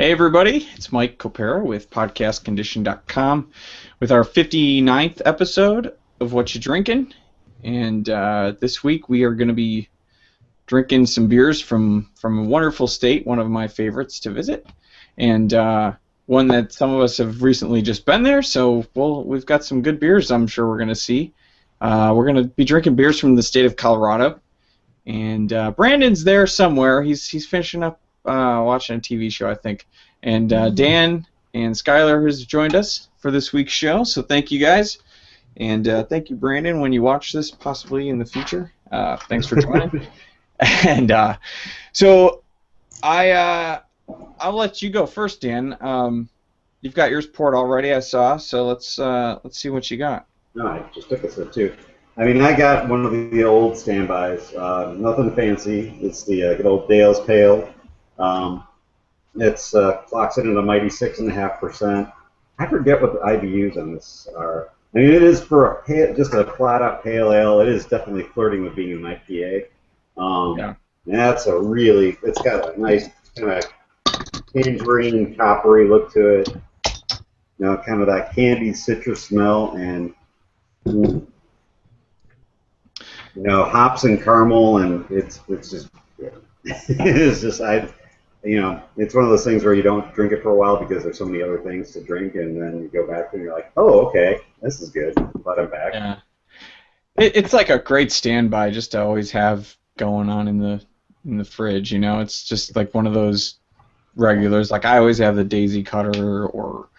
Hey everybody, it's Mike Copera with podcastcondition.com with our 59th episode of What You Drinking. And this week we are going to be drinking some beers from a wonderful state, one of my favorites to visit, and one that some of us have recently just been there, so we've got some good beers I'm sure we're going to see. We're going to be drinking beers from the state of Colorado, and Brandon's there somewhere. He's finishing up watching a TV show, I think. And Dan and Skylar has joined us for this week's show, so thank you guys. And thank you, Brandon, when you watch this, possibly in the future. Thanks for joining. And so I'll let you go first, Dan. You've got yours poured already, I saw, so let's see what you got. No, I just took a sip, too. I mean, I got one of the old standbys. Nothing fancy. It's the good old Dale's Pale. It's clocks in at a mighty 6.5%. I forget what the IBUs on this are. I mean, it is for just a flat-out pale ale. It is definitely flirting with being an IPA. Yeah. That's it's got a nice kind of tangerine, coppery look to it. You know, kind of that candy citrus smell and, hops and caramel, and it's just, it's just, it's one of those things where you don't drink it for a while because there's so many other things to drink, and then you go back and you're like, oh, okay, this is good. But I'm back. Yeah. It's like a great standby just to always have going on in the fridge. It's just like one of those regulars. Like I always have the Daisy Cutter, or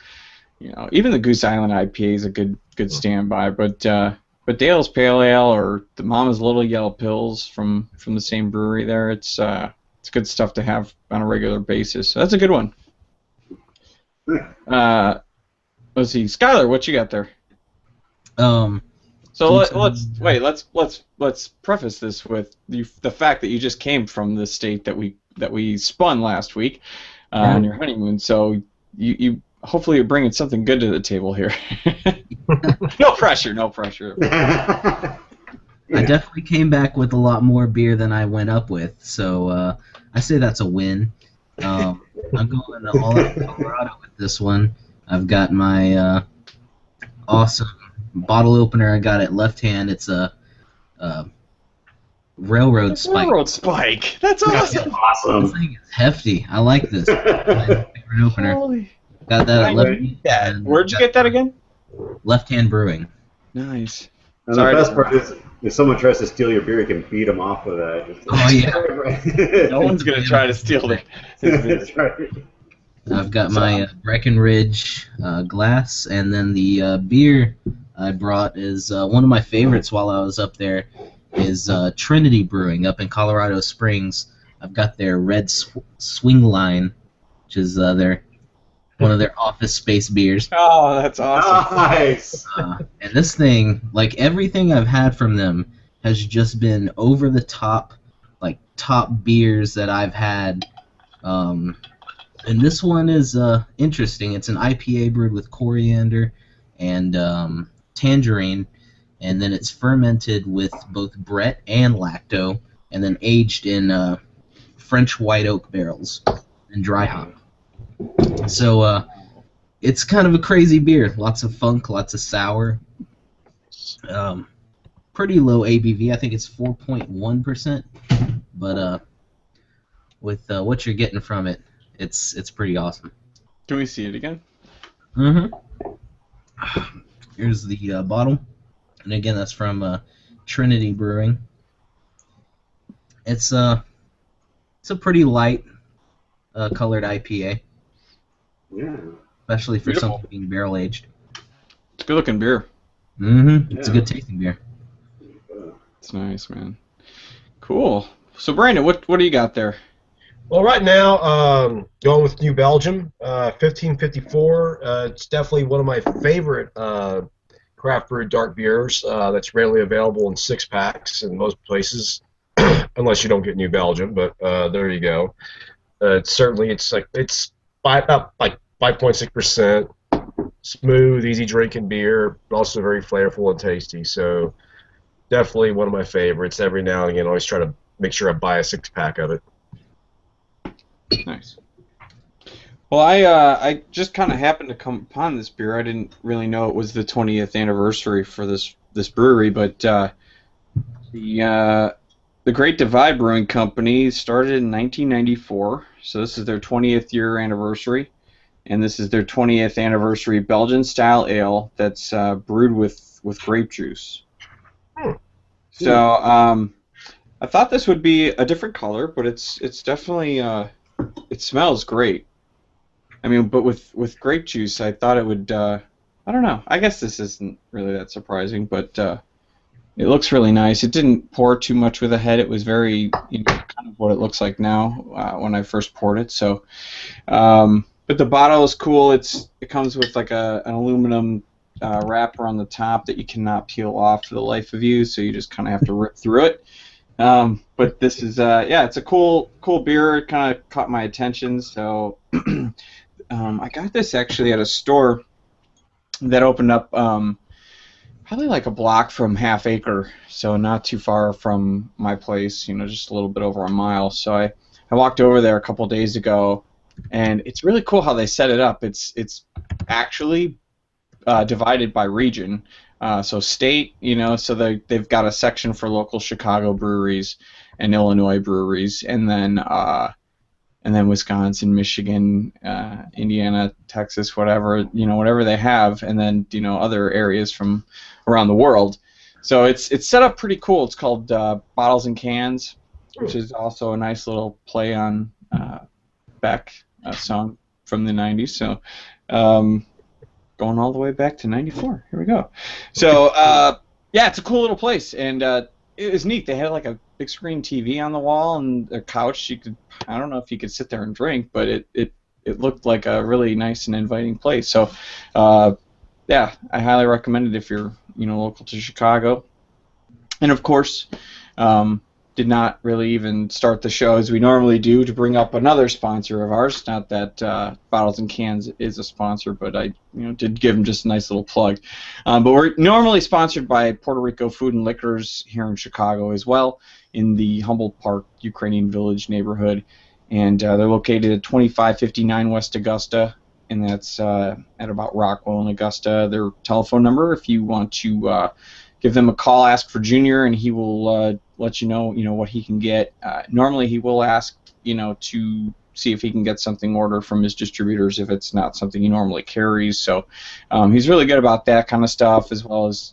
even the Goose Island IPA is a good standby. But Dale's Pale Ale or the Mama's Little Yellow Pills from the same brewery there, it's good stuff to have on a regular basis. So that's a good one. Let's see, Skylar, what you got there? So let's preface this with the fact that you just came from the state that we spun last week on your honeymoon. So you hopefully you're bringing something good to the table here. No pressure. I definitely came back with a lot more beer than I went up with, so I say that's a win. I'm going all out Colorado with this one. I've got my awesome bottle opener. I got it left hand. It's a Railroad Spike. Railroad Spike. That's awesome. That's awesome. This thing is hefty. I like this. My favorite opener. Got that at left hand. Where'd you get that again? Left Hand Brewing. Nice. And the best part is, if someon tries to steal your beer, you can beat them off with that. Oh, yeah. No one's going to try to steal it. That's right. I've got my Breckenridge glass, and then the beer I brought is one of my favorites while I was up there is Trinity Brewing up in Colorado Springs. I've got their Red Swing Line, which is one of their Office Space beers. Oh, that's awesome. Nice. And this thing, like everything I've had from them, has just been over the top, like top beers that I've had. And this one is interesting. It's an IPA brewed with coriander and tangerine, and then it's fermented with both Brett and lacto, and then aged in French white oak barrels and dry hop. So it's kind of a crazy beer. Lots of funk, lots of sour. Pretty low ABV. I think it's 4.1%. But with what you're getting from it, it's pretty awesome. Can we see it again? Mm-hmm. Here's the bottle. And again, that's from Trinity Brewing. It's a pretty light colored IPA. Yeah. Especially for Beautiful. something being barrel aged. It's a good looking beer. Mm-hmm. It's a good tasting beer. It's nice, man. Cool. So Brandon, what do you got there? Well, right now, going with New Belgium, 1554. It's definitely one of my favorite craft brewed dark beers. That's rarely available in 6-packs in most places, unless you don't get New Belgium. But there you go. It's about 5.6%. Smooth, easy drinking beer, but also very flavorful and tasty. So definitely one of my favorites. Every now and again, I always try to make sure I buy a 6-pack of it. Nice. Well, I just kind of happened to come upon this beer. I didn't really know it was the 20th anniversary for this brewery, but the the Great Divide Brewing Company started in 1994, so this is their 20th year anniversary, and this is their 20th anniversary Belgian style ale that's brewed with grape juice. Hmm. So I thought this would be a different color, but it's definitely it smells great. I mean, but with grape juice, I thought it would. I don't know. I guess this isn't really that surprising, but it looks really nice. It didn't pour too much with a head. It was very, kind of what it looks like now when I first poured it. So, but the bottle is cool. It comes with like an aluminum wrapper on the top that you cannot peel off for the life of you. So you just kind of have to rip through it. But this is yeah, it's a cool beer. It kind of caught my attention. So I got this actually at a store that opened up probably like a block from Half Acre, so not too far from my place, just a little bit over a mile. So I walked over there a couple days ago, and it's really cool how they set it up. It's actually divided by region. So state, so they've got a section for local Chicago breweries and Illinois breweries, and then Wisconsin, Michigan, Indiana, Texas, whatever, whatever they have, and then other areas from around the world. So it's set up pretty cool. It's called Bottles and Cans, which is also a nice little play on Beck, a song from the '90s. So going all the way back to '94. Here we go. So yeah, it's a cool little place, and it was neat. They had like a big screen TV on the wall and a couch. I don't know if you could sit there and drink, but it looked like a really nice and inviting place. So yeah, I highly recommend it if you're local to Chicago. And of course, did not really even start the show as we normally do to bring up another sponsor of ours. Not that Bottles and Cans is a sponsor, but I did give them just a nice little plug. But we're normally sponsored by Puerto Rico Food and Liquors here in Chicago as well, in the Humboldt Park Ukrainian Village neighborhood. And they're located at 2559 West Augusta, and that's at about Rockwell and Augusta. Their telephone number, if you want to give them a call, ask for Junior, and he will let you know what he can get. Normally, he will ask to see if he can get something ordered from his distributors if it's not something he normally carries. So he's really good about that kind of stuff, as well as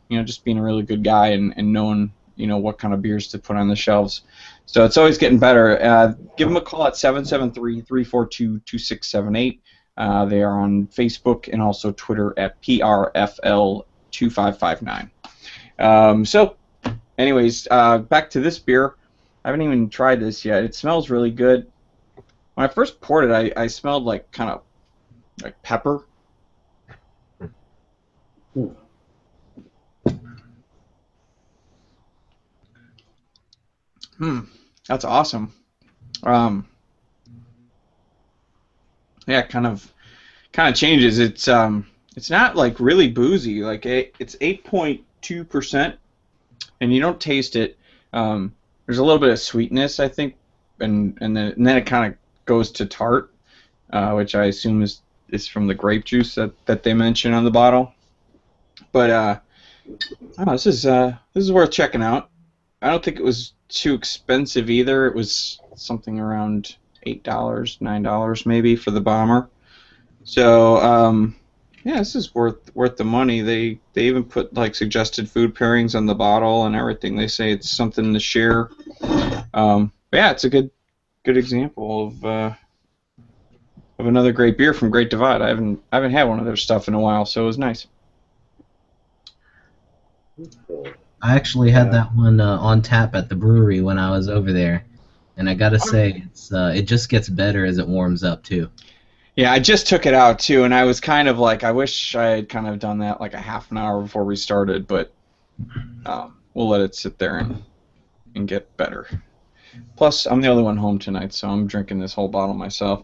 just being a really good guy and knowing what kind of beers to put on the shelves. So it's always getting better. Give them a call at 773-342-2678. They are on Facebook and also Twitter at PRFL2559. So, anyways, back to this beer. I haven't even tried this yet. It smells really good. When I first poured it, I smelled like kind of like pepper. That's awesome. Yeah, kind of changes. It's not like really boozy. Like it's 8.2%, and you don't taste it. There's a little bit of sweetness, I think, and then it kind of goes to tart, which I assume is from the grape juice that they mention on the bottle. But I don't know, this is worth checking out. I don't think it was too expensive either. It was something around $8, $9 maybe for the bomber. So yeah, this is worth the money. They even put like suggested food pairings on the bottle and everything. They say it's something to share. But yeah, it's a good example of another great beer from Great Divide. I haven't had one of their stuff in a while, so it was nice. I actually had that one on tap at the brewery when I was over there, and I gotta say, it just gets better as it warms up too. Yeah, I just took it out too, and I was kind of like, I wish I had kind of done that like a half an hour before we started, but we'll let it sit there and get better. Plus, I'm the only one home tonight, so I'm drinking this whole bottle myself.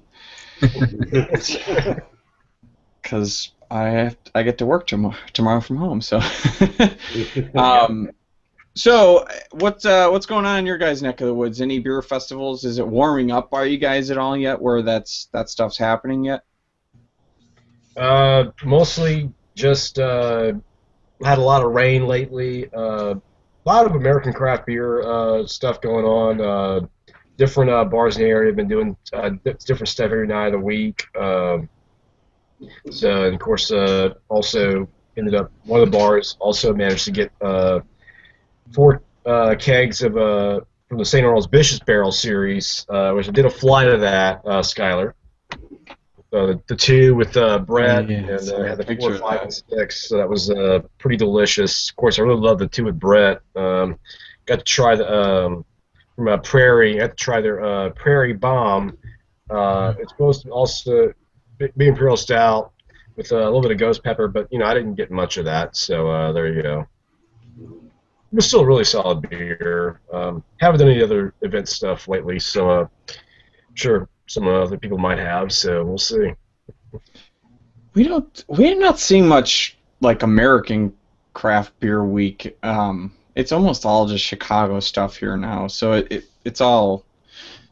Because I get to work tomorrow from home, so So, what's going on in your guys' neck of the woods? Any beer festivals? Is it warming up by you guys at all yet? Where that stuff's happening yet? Mostly just had a lot of rain lately. A lot of American craft beer stuff going on. Different bars in the area have been doing different stuff every night of the week. And of course, also ended up one of the bars also managed to get 4 kegs of from the St. Arnold's Bishop's Barrel series, which I did a flight of that, Skylar. The 2 with Brett, Yeah, and I had the 4, picture of 5, that. and 6. So that was pretty delicious. Of course, I really love the 2 with Brett. Got to try the from Prairie. Got to try their Prairie Bomb. It's supposed to also be Imperial Stout with a little bit of ghost pepper, but I didn't get much of that. So there you go. It was still a really solid beer. Haven't done any other event stuff lately, so sure some other people might have. So we'll see. We're not seeing much like American craft beer week. It's almost all just Chicago stuff here now. So it's all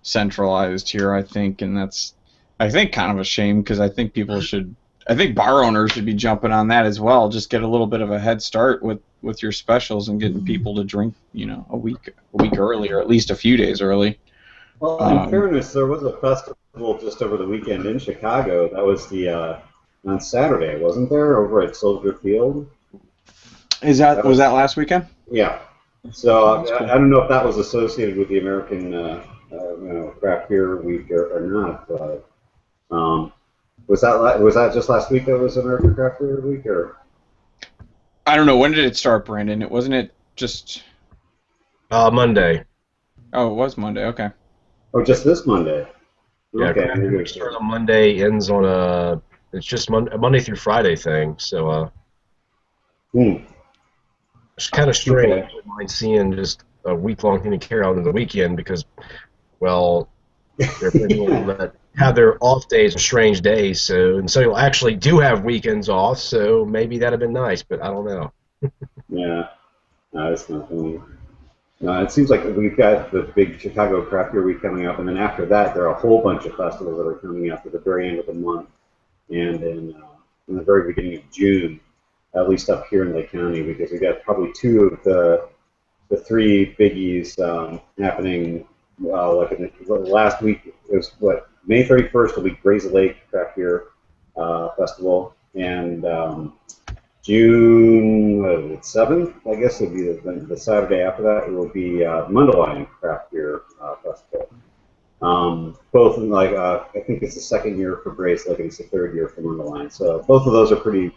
centralized here, I think, and that's I think kind of a shame because I think bar owners should be jumping on that as well. Just get a little bit of a head start with your specials and getting people to drink, a week early or at least a few days early. Well, in fairness, there was a festival just over the weekend in Chicago. That was on Saturday, wasn't there, over at Soldier Field? Was that last weekend? Yeah. So That's cool. I don't know if that was associated with the American craft beer week or not. But was that just last week that was American craft beer week, or? I don't know. When did it start, Brandon? It wasn't it just. Monday. Oh, it was Monday. Okay. Oh, just this Monday. Yeah, Okay. we start on Monday, ends on it's just a Monday through Friday thing. So it's kind of strange. Okay. I wouldn't mind seeing just a week-long thing to carry on in the weekend because, well, there are people that have their off days and strange days. So you'll actually do have weekends off. So maybe that'd have been nice, but I don't know. Yeah. No, it's nothing. No, it seems like we've got the big Chicago Craft Beer Week coming up, and then after that, there are a whole bunch of festivals that are coming up at the very end of the month, and in the very beginning of June, at least up here in Lake County, because we got probably 2 of the 3 biggies happening. Like in the last week, it was May 31st will be Grays Lake Craft Beer Festival, and June 7th, I guess, would be the Saturday after that. It will be Mundelein Craft Beer Festival. Both in I think it's the 2nd year for Grace, like it's the 3rd year for Mundelein. So both of those are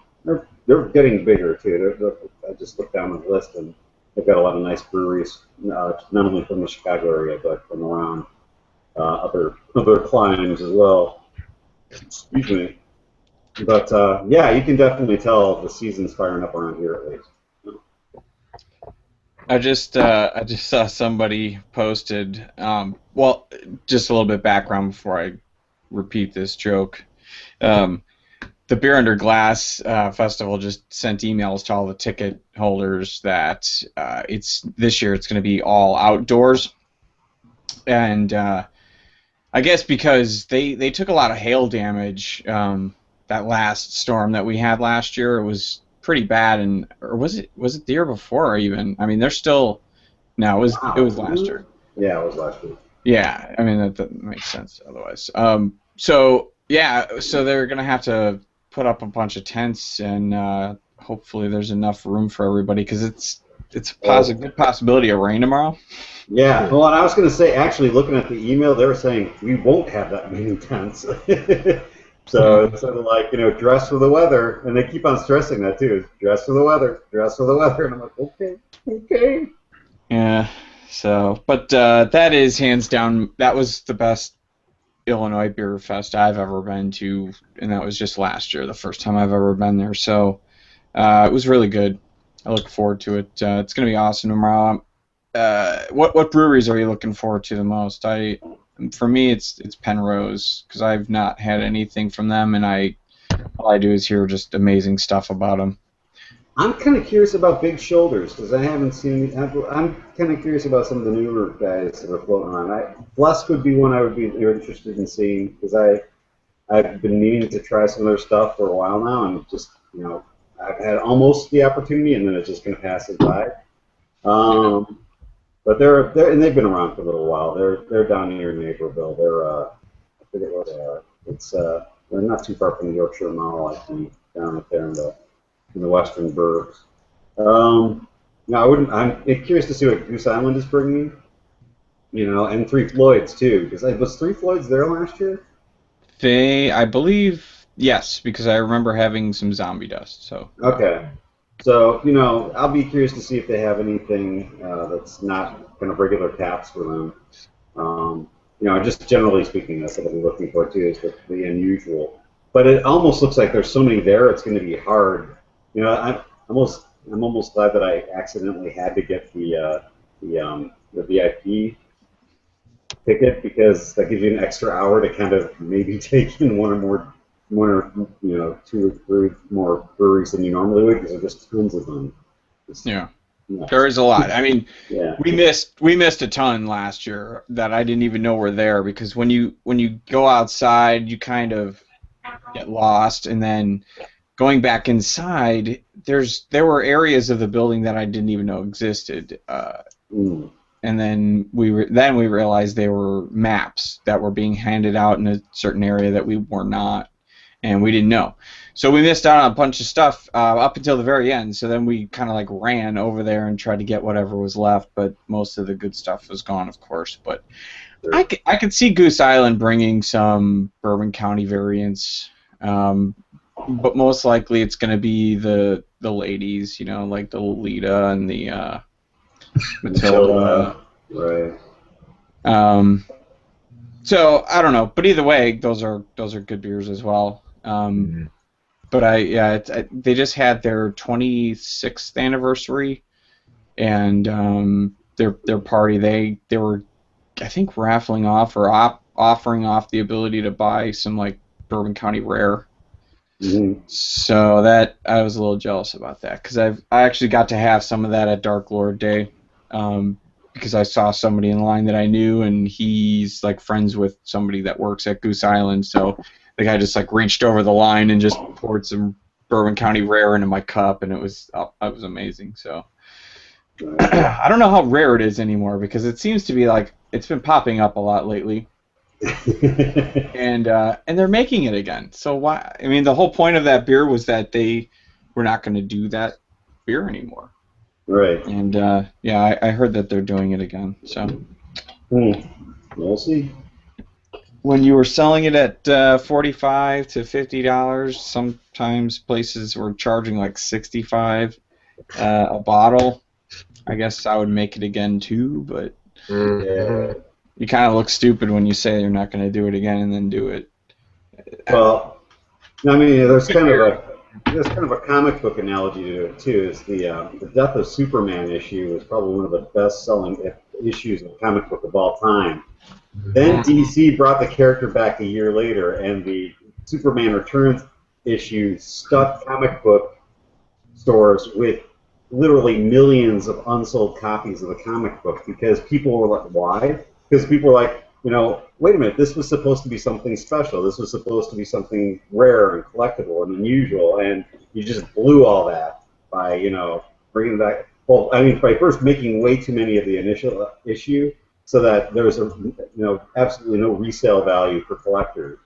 they're getting bigger too. I just looked down the list and they've got a lot of nice breweries, not only from the Chicago area but from around other climes as well. Excuse me. But yeah, you can definitely tell the season's firing up around here at least. I just saw somebody posted. Well, just a little bit background before I repeat this joke. The Beer Under Glass festival just sent emails to all the ticket holders that this year it's going to be all outdoors, and I guess because they took a lot of hail damage. That last storm that we had last year, it was pretty bad, or was it the year before even? I mean, they're still. No, it was last year. Yeah, it was last year. Yeah, I mean that makes sense otherwise. So they're gonna have to put up a bunch of tents, and hopefully there's enough room for everybody because it's a good possibility of rain tomorrow. Yeah, well, and I was going to say, actually, looking at the email, they were saying we won't have that many tents. So it's sort of like, dress for the weather, and they keep on stressing that too. Dress for the weather, and I'm like, okay. Yeah. So, but that is hands down. That was the best Illinois Beer Fest I've ever been to, and that was just last year, the first time I've ever been there. So it was really good. I look forward to it. It's gonna be awesome tomorrow. What breweries are you looking forward to the most? For me, it's Penrose because I've not had anything from them, and all I do is hear just amazing stuff about them. I'm kind of curious about Big Shoulders because I haven't seen. I'm kind of curious about some of the newer guys that are floating around. Flusk would be one I would be interested in seeing because I've been needing to try some of their stuff for a while now, and just I've had almost the opportunity, and then it's just going to pass it by. But they're and they've been around for a little while. They're down near Naperville. I forget where they are. It's they're not too far from the Yorkshire Mall, I think, down up there in the western burbs. Now I'm curious to see what Goose Island is bringing. And Three Floyds too, because was Three Floyds there last year? I believe, yes, because I remember having some zombie dust. So okay, so I'll be curious to see if they have anything that's not kind of regular taps for them. Just generally speaking, that's what I'll be looking for too, is the unusual. But it almost looks like there's so many there, it's going to be hard. I'm almost glad that I accidentally had to get the VIP ticket because that gives you an extra hour to kind of maybe take in one or two or three more breweries than you normally would because there's just tons of them. Yeah. There is a lot. I mean, yeah. we missed a ton last year that I didn't even know were there because when you go outside, you kind of get lost, and then going back inside, there were areas of the building that I didn't even know existed. And then we realized they were maps that were being handed out in a certain area that we were not, and we didn't know. So we missed out on a bunch of stuff up until the very end. So then we kind of like ran over there and tried to get whatever was left, but most of the good stuff was gone, of course. But I could see Goose Island bringing some Bourbon County variants, but most likely it's going to be the ladies, like the Lolita and the Matilda. Right. So I don't know, but either way, those are good beers as well. But they just had their 26th anniversary, and their party. They were, I think, raffling off or offering off the ability to buy some like Bourbon County Rare. Mm-hmm. So that I was a little jealous about that because I actually got to have some of that at Dark Lord Day, because I saw somebody in line that I knew, and he's like friends with somebody that works at Goose Island. So the guy just like reached over the line and just poured some Bourbon County Rare into my cup, and it was amazing. So I don't know how rare it is anymore because it seems to be like it's been popping up a lot lately. and they're making it again. So why? I mean, the whole point of that beer was that they were not going to do that beer anymore. Right. And I heard that they're doing it again. So we'll see. When you were selling it at $45 to $50, sometimes places were charging like $65 a bottle. I guess I would make it again too, but. Yeah. You kind of look stupid when you say you're not going to do it again and then do it. Well, I mean, there's kind of a comic book analogy to it too. Is the Death of Superman issue is probably one of the best-selling issues of comic book of all time. Then DC brought the character back a year later, and the Superman Returns issue stuck comic book stores with literally millions of unsold copies of the comic book because people were like, why? Because people were like, wait a minute, this was supposed to be something special. This was supposed to be something rare and collectible and unusual, and you just blew all that by, bringing back. Well, I mean, by first making way too many of the initial issue, so that there was absolutely no resale value for collectors.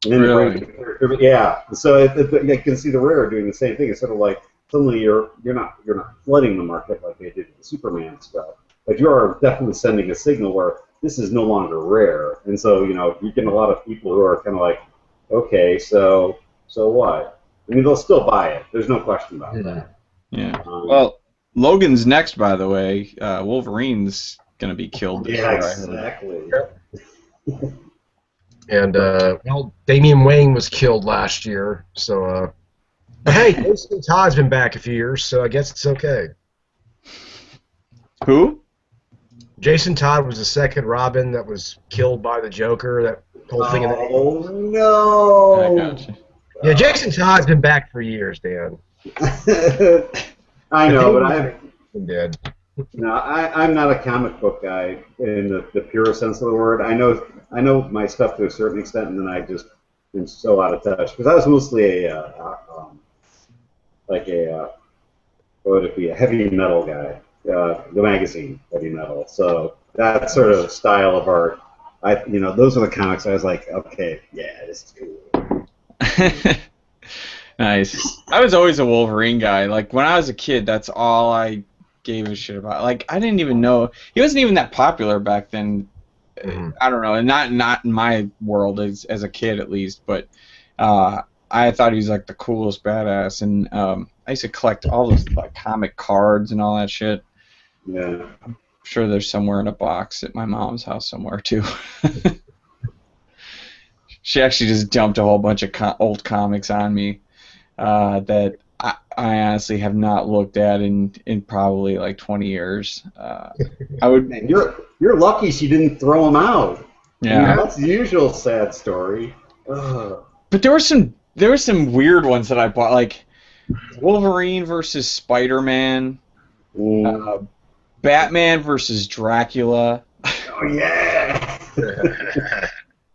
And then Really? Yeah. So I can see the Rare doing the same thing. It's sort of like suddenly you're not flooding the market like they did with the Superman stuff, but you are definitely sending a signal where this is no longer rare, and so you get a lot of people who are kind of like, okay, so what? I mean, they'll still buy it. There's no question about that. Yeah. Well, Logan's next, by the way. Wolverine's gonna be killed this year. Exactly. And Damian Wayne was killed last year, so. But hey, Jason Todd's been back a few years, so I guess it's okay. Who? Jason Todd was the second Robin that was killed by the Joker. That whole thing. Oh no! I gotcha. Yeah, Jason Todd's been back for years, Dan. I know, but I dead. no, I'm not a comic book guy in the pure sense of the word. I know my stuff to a certain extent, and then I just am so out of touch because I was mostly what would it be, a heavy metal guy, the magazine heavy metal. So that sort of style of art, those are the comics. I was like, okay, yeah, this is cool. Nice. I was always a Wolverine guy. Like when I was a kid, that's all I gave a shit about. Like I didn't even know he wasn't even that popular back then. I don't know, and not in my world as a kid at least. But I thought he was like the coolest badass, and I used to collect all those like comic cards and all that shit. Yeah. I'm sure there's somewhere in a box at my mom's house somewhere too. She actually just dumped a whole bunch of old comics on me. That I honestly have not looked at in probably like 20 years. I would. Man, you're lucky she didn't throw them out. Yeah. I mean, that's the usual sad story. Ugh. But there were some weird ones that I bought, like Wolverine versus Spider-Man, Batman versus Dracula. Oh yeah.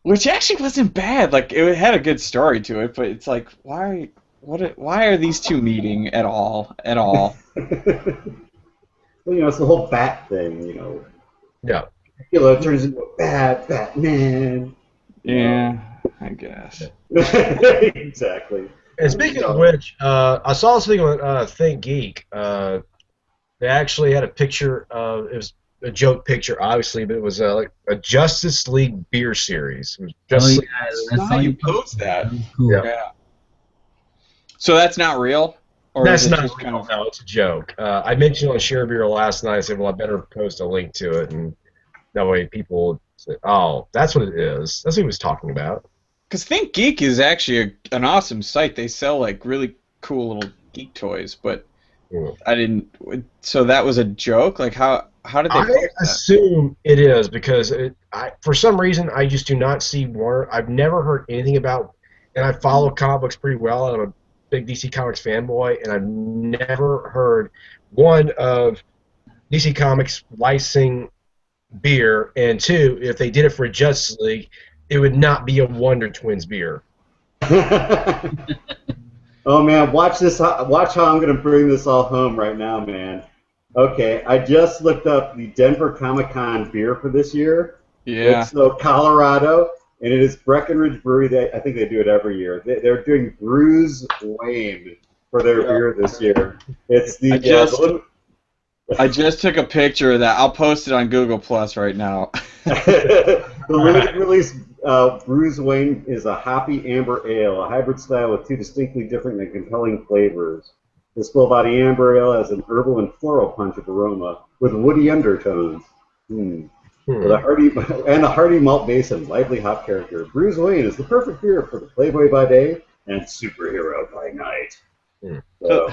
Which actually wasn't bad. Like it had a good story to it, but it's like why are these two meeting at all? Well, it's the whole bat thing, Yeah. Dracula turns into a Batman. Yeah, I guess. Exactly. And speaking of which, I saw something on Think Geek. They actually had a picture of, it was a joke picture, obviously, but it was like a Justice League beer series. It was Justice League. That's how you post that. Cool. Yeah. So that's not real? Or That's is it not just real, no, it's a joke. I mentioned on Share Beer last night, I said, well, I better post a link to it, and that way people say, oh, that's what it is. That's what he was talking about. Because Think Geek is actually an awesome site. They sell like really cool little geek toys, but I didn't. So that was a joke. Like how did they? I assume it is because for some reason I just do not see Warner. I've never heard anything about, and I follow comic books pretty well. I'm a big DC Comics fanboy, and I've never heard one of DC Comics licensing beer, and two, if they did it for Justice League, it would not be a Wonder Twins beer. Oh man, watch this! Watch how I'm going to bring this all home right now, man. Okay, I just looked up the Denver Comic Con beer for this year. Yeah. It's Colorado, and it is Breckenridge Brewery. I think they do it every year. They're doing Bruce Wayne for their beer this year. It's the. I just took a picture of that. I'll post it on Google Plus right now. The limited release Bruce Wayne is a hoppy amber ale, a hybrid style with two distinctly different and compelling flavors. This full-body amber ale has an herbal and floral punch of aroma with woody undertones. With a hearty malt base and lively hop character. Bruce Wayne is the perfect beer for the playboy by day and superhero by night. So.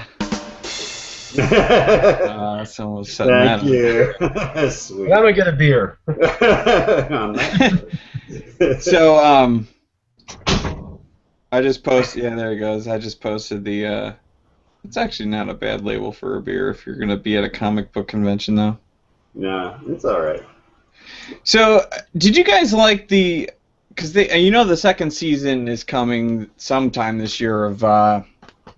Someone was setting that Thank you. Sweet. I'm gonna get a beer. So I just posted. Yeah, there he goes. I just posted the. It's actually not a bad label for a beer if you're gonna be at a comic book convention, though. Nah, it's all right. So, did you guys like the? Because the second season is coming sometime this year of the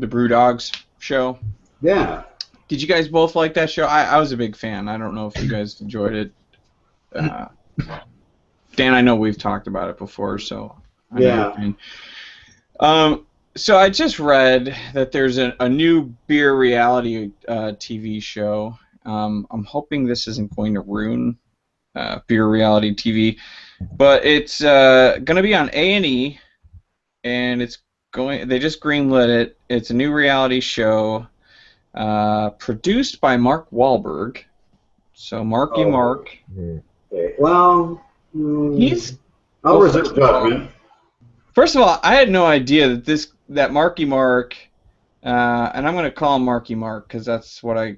Brewdogs show. Yeah. Did you guys both like that show? I was a big fan. I don't know if you guys enjoyed it. Dan, I know we've talked about it before, so I know. So I just read that there's a new beer reality TV show. I'm hoping this isn't going to ruin beer reality TV, but it's going to be on A&E, and it's going. They just greenlit it. It's a new reality show. Produced by Mark Wahlberg. So Marky Mark. Okay. Well, I'll reserve judgment. First of all, I had no idea that Marky Mark, and I'm going to call him Marky Mark because that's what I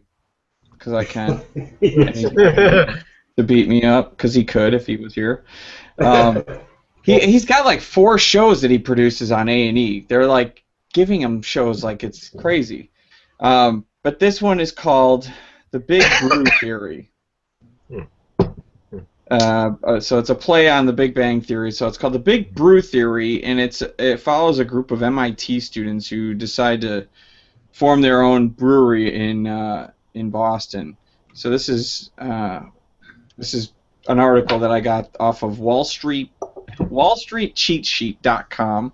can. To beat me up because he could if he was here. He's got like 4 shows that he produces on A&E. They're like giving him shows like it's crazy. But but this one is called the Big Brew Theory. So it's a play on the Big Bang Theory. So it's called the Big Brew Theory, and it follows a group of MIT students who decide to form their own brewery in Boston. So this is an article that I got off of WallStreetCheatSheet.com.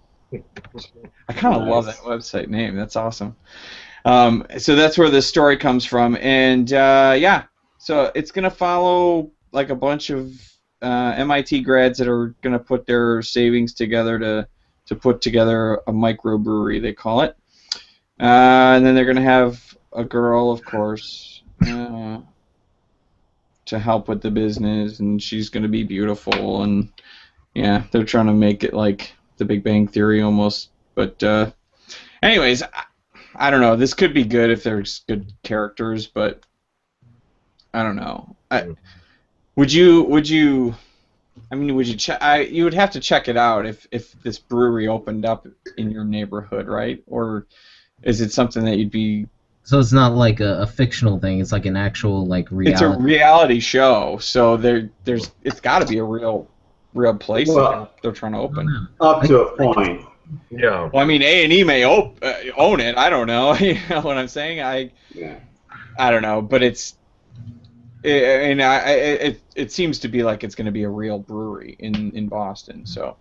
I kind of love that website name. That's awesome. So that's where this story comes from, and so it's gonna follow like a bunch of MIT grads that are gonna put their savings together to put together a microbrewery, they call it, and then they're gonna have a girl, of course, to help with the business, and she's gonna be beautiful, and yeah, they're trying to make it like the Big Bang Theory almost, but anyways. I don't know. This could be good if there's good characters, but I don't know. Would you check? You would have to check it out if this brewery opened up in your neighborhood, right? Or is it something that you'd be? So it's not like a fictional thing. It's like an actual like reality. It's a reality show, so it's got to be a real place that they're trying to open. Up to a point. Yeah. Well, I mean, A&E may own it. I don't know. You know what I'm saying? I don't know, but it seems to be like it's going to be a real brewery in Boston. So,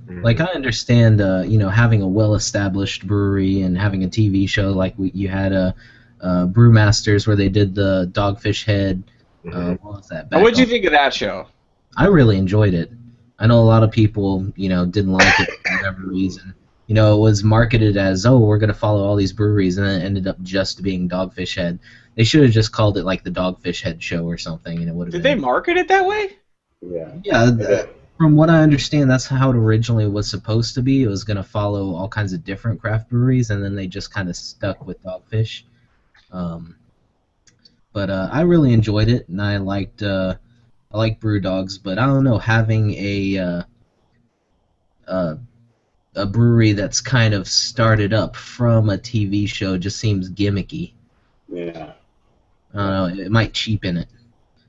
like I understand, having a well-established brewery and having a TV show like you had Brewmasters where they did the Dogfish Head. What was that? What did you think of that show? I really enjoyed it. I know a lot of people, didn't like it for whatever reason. It was marketed as, we're going to follow all these breweries, and then it ended up just being Dogfish Head. They should have just called it like the Dogfish Head Show or something, and it would have. Did they market it that way? Yeah. Yeah. From what I understand, that's how it originally was supposed to be. It was going to follow all kinds of different craft breweries, and then they just kind of stuck with Dogfish. But I really enjoyed it, and I like brew dogs, but I don't know, having a brewery that's kind of started up from a TV show just seems gimmicky. Yeah. I don't know, it might cheapen it.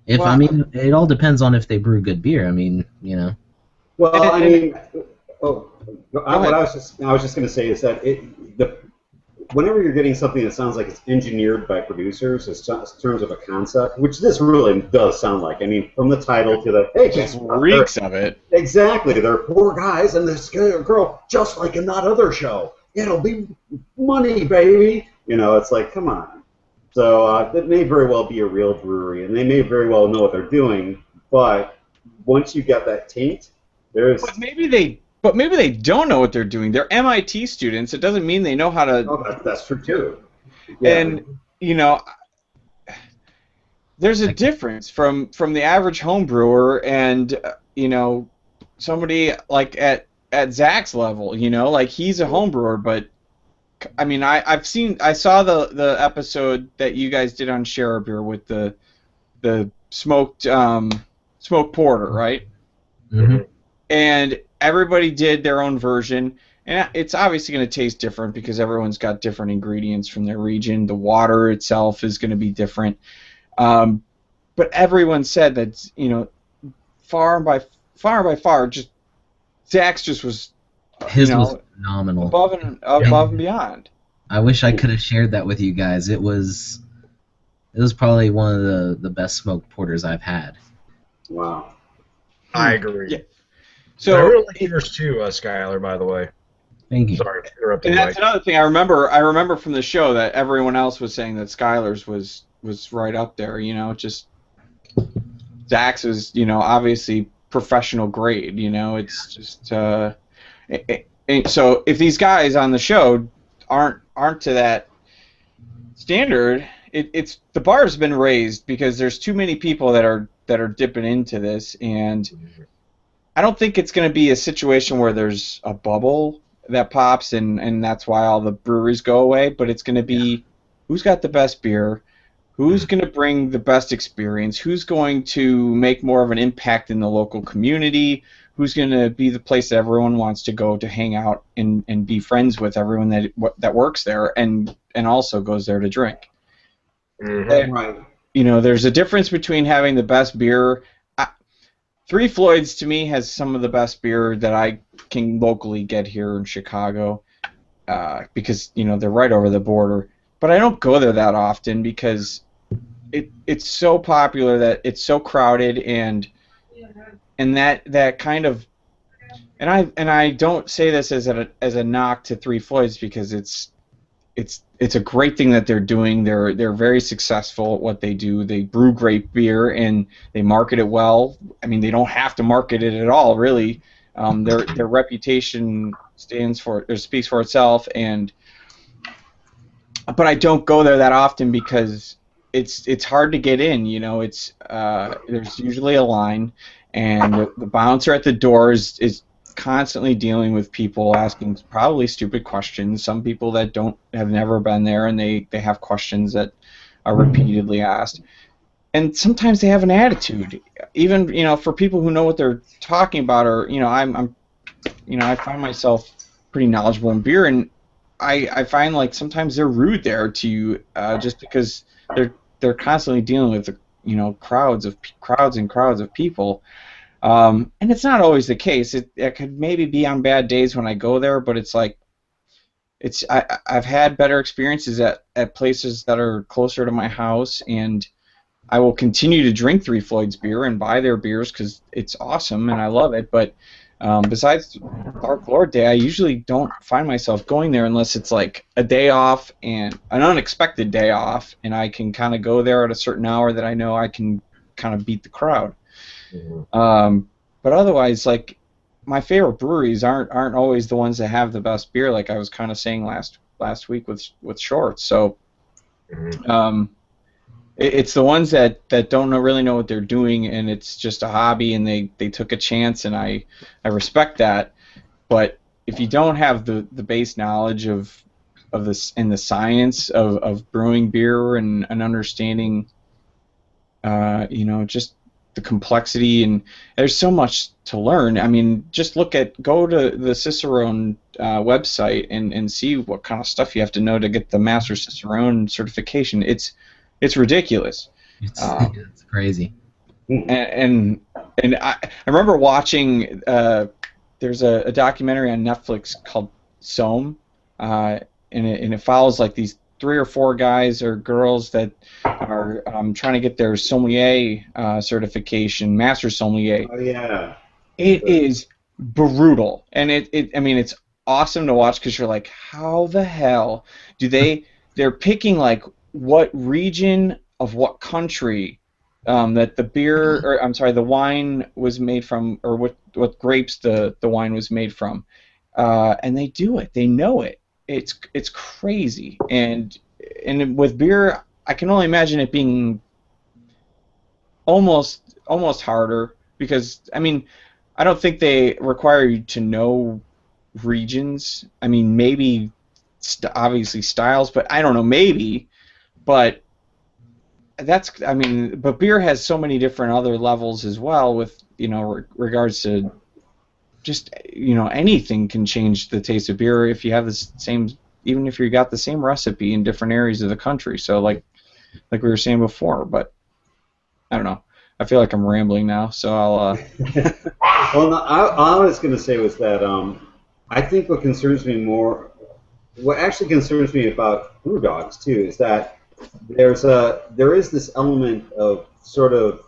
It all depends on if they brew good beer. Well, I was just going to say is that whenever you're getting something that sounds like it's engineered by producers in terms of a concept, which this really does sound like. I mean, from the title to the just reeks of it. Exactly, they're poor guys and this girl, just like in that other show. It'll be money, baby. It's like, come on. So it may very well be a real brewery, and they may very well know what they're doing. But once you get that taint, there's. But maybe they don't know what they're doing. They're MIT students. It doesn't mean they know how to. Oh, that's true too. Yeah. And there's a difference from the average home brewer and somebody like at Zach's level. Like he's a home brewer, but I mean I saw the episode that you guys did on Share a Beer with the smoked porter, right? Mm-hmm. And everybody did their own version, and it's obviously going to taste different because everyone's got different ingredients from their region. The water itself is going to be different, but everyone said that far by far, just Zach's just was his was phenomenal, above and beyond. I wish I could have shared that with you guys. It was probably one of the best smoked porters I've had. Wow. I agree. Yeah. So I really like yours too, Skylar, by the way. Thank you. Sorry for interrupting. And that's another thing I remember from the show that everyone else was saying that Skylar's was right up there. Just Zach's is obviously professional grade. It's just so if these guys on the show aren't to that standard, it's the bar's been raised because there's too many people that are dipping into this, and I don't think it's going to be a situation where there's a bubble that pops and that's why all the breweries go away, but it's going to be who's got the best beer, who's going to bring the best experience, who's going to make more of an impact in the local community, who's going to be the place that everyone wants to go to hang out and be friends with everyone that works there and also goes there to drink. Mm-hmm. Right. You know, there's a difference between having the best beer. Three Floyds to me has some of the best beer that I can locally get here in Chicago, because you know they're right over the border. But I don't go there that often because it's so popular that it's so crowded, and that kind of, and I don't say this as a knock to Three Floyds, because it's a great thing that they're doing. They're very successful at what they do. They brew great beer and they market it well. I mean, they don't have to market it at all, really. Their reputation stands for, or speaks for itself. And but I don't go there that often because it's hard to get in. You know, it's there's usually a line, and the bouncer at the door is constantly dealing with people asking probably stupid questions. Some people that don't have never been there, and they have questions that are repeatedly asked. And sometimes they have an attitude. Even, you know, for people who know what they're talking about, or you know, I'm you know, I find myself pretty knowledgeable in beer, and I find like sometimes they're rude there to you, just because they're constantly dealing with, you know, crowds and crowds of people. And it's not always the case. It could maybe be on bad days when I go there, but it's like I've had better experiences at places that are closer to my house, and I will continue to drink Three Floyds beer and buy their beers because it's awesome and I love it. But besides Dark Lord Day, I usually don't find myself going there unless it's like a day off, and an unexpected day off, and I can kind of go there at a certain hour that I know I can kind of beat the crowd. Mm-hmm. But otherwise, like, my favorite breweries aren't always the ones that have the best beer, like I was kind of saying last week with Shorts. So Mm-hmm. it's the ones that don't really know what they're doing, and it's just a hobby, and they took a chance, and I respect that. But if you don't have the base knowledge of this and the science of brewing beer, and understanding, you know, just the complexity, and there's so much to learn. I mean, just go to the Cicerone website and see what kind of stuff you have to know to get the Master Cicerone certification. It's ridiculous. It's crazy. And I remember watching, there's a documentary on Netflix called Sohm, and it follows like these 3 or 4 guys or girls that are trying to get their sommelier certification, master sommelier. Oh yeah. It is brutal, and I mean, it's awesome to watch because you're like, how the hell do they're picking like what region of what country, that the beer, or I'm sorry, the wine was made from, or what grapes the wine was made from, and they do it. They know it. It's crazy, and with beer, I can only imagine it being almost harder, because I mean, I don't think they require you to know regions. I mean, maybe obviously styles, but I don't know, maybe, but I mean, but beer has so many different other levels as well, with, you know, regards to just, you know, anything can change the taste of beer if you have the same, even if you got the same recipe in different areas of the country. So like we were saying before, but I don't know. I feel like I'm rambling now, so I'll. Well, no, all I was going to say was that I think what actually concerns me about brew dogs too, is that there is this element of sort of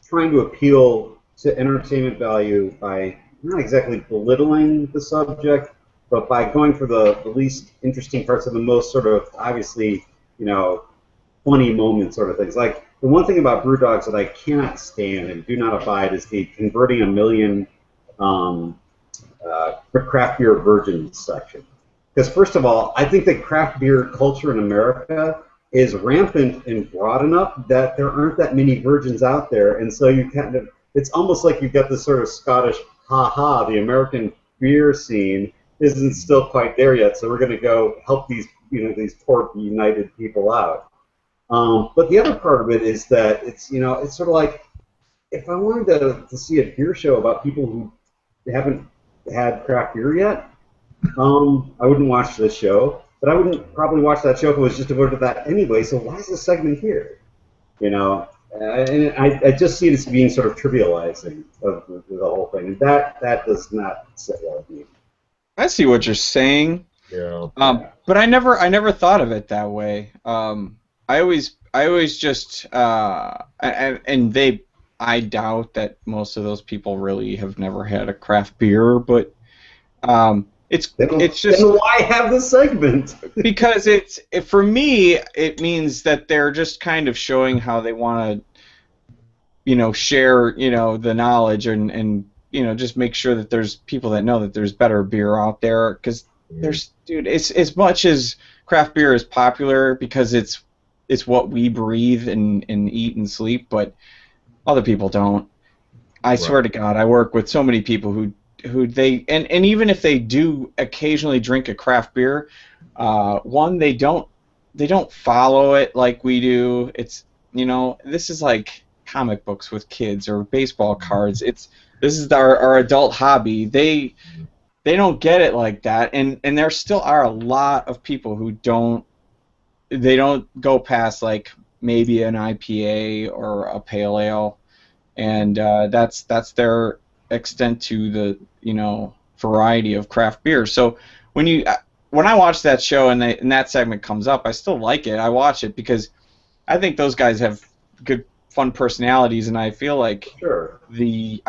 trying to appeal to entertainment value by not exactly belittling the subject, but by going for the least interesting parts of the most sort of obviously, you know, funny moments sort of things. Like, the one thing about brew dogs that I cannot stand and do not abide is the converting a million craft beer virgins section. Because first of all, I think that craft beer culture in America is rampant and broad enough that there aren't that many virgins out there, and so you kind of, it's almost like you've got this sort of Scottish, ha, the American beer scene isn't still quite there yet, so we're going to go help these, you know, these poor benighted people out. But the other part of it is that it's, you know, it's sort of like, if I wanted to see a beer show about people who haven't had craft beer yet, I wouldn't watch this show. but I wouldn't probably watch that show if it was just devoted to that anyway. So why is this segment here? You know, and I just see it as being sort of trivializing of the whole thing, and that does not sit well with me. I see what you're saying. Yeah. But I never thought of it that way. I always just I doubt that most of those people really have never had a craft beer, but it's just then why have the segment? because for me it means that they're just kind of showing how they want to share the knowledge and just make sure that there's people that know that there's better beer out there because it's as much as craft beer is popular because it's what we breathe and eat and sleep, but other people don't. I swear to God, I work with so many people who they and even if they do occasionally drink a craft beer, one they don't follow it like we do. It's this is like comic books with kids or baseball cards. This is our adult hobby. They don't get it like that, and there still are a lot of people who don't go past like maybe an IPA or a pale ale, and that's their extent to the variety of craft beer. So when I watch that show and that segment comes up, I still like it. I watch it because I think those guys have good, fun personalities, and I feel like the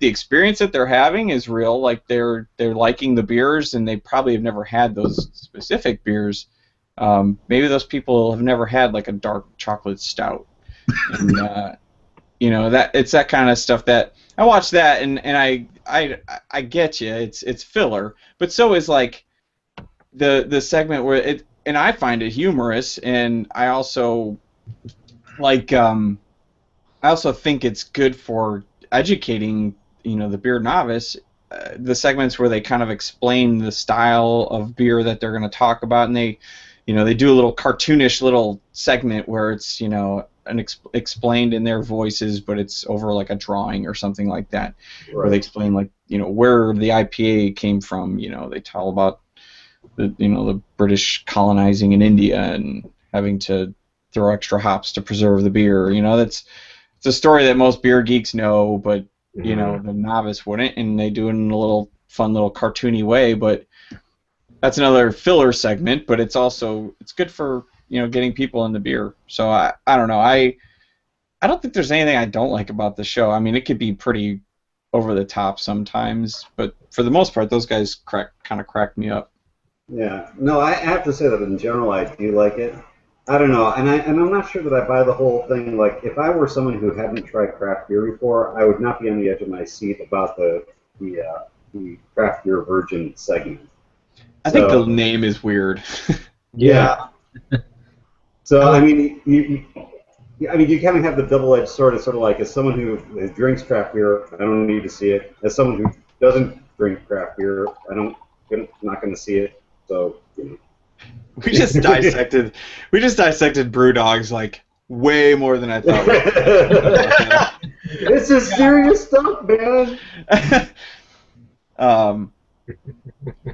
experience that they're having is real. Like they're liking the beers, and they probably have never had those specific beers. Maybe those people have never had like a dark chocolate stout, and that it's that kind of stuff that I watch that and I get you. It's filler, but so is like the segment where it, and I find it humorous, and I also like I also think it's good for educating the beer novice. The segments where they kind of explain the style of beer that they're going to talk about, and they do a little cartoonish little segment where it's explained in their voices, but it's over like a drawing or something like that, where they explain like where the IPA came from. They tell about the British colonizing in India and having to throw extra hops to preserve the beer. It's a story that most beer geeks know, but the novice wouldn't, and they do it in a little fun little cartoony way. But that's another filler segment, but it's good for getting people into beer. So I don't know. I don't think there's anything I don't like about the show. I mean, it could be pretty over the top sometimes, but for the most part, those guys kind of crack me up. Yeah. No, I have to say that in general, I do like it. I don't know, and I'm not sure that I buy the whole thing. Like, if I were someone who hadn't tried craft beer before, I would not be on the edge of my seat about the craft beer virgin segment. I think the name is weird. Yeah. So I mean, you kind of have the double-edged sword. Sort of like, as someone who drinks craft beer, I don't need to see it. As someone who doesn't drink craft beer, I'm not going to see it. So. We just dissected BrewDogs like way more than I thought. This is serious stuff, man.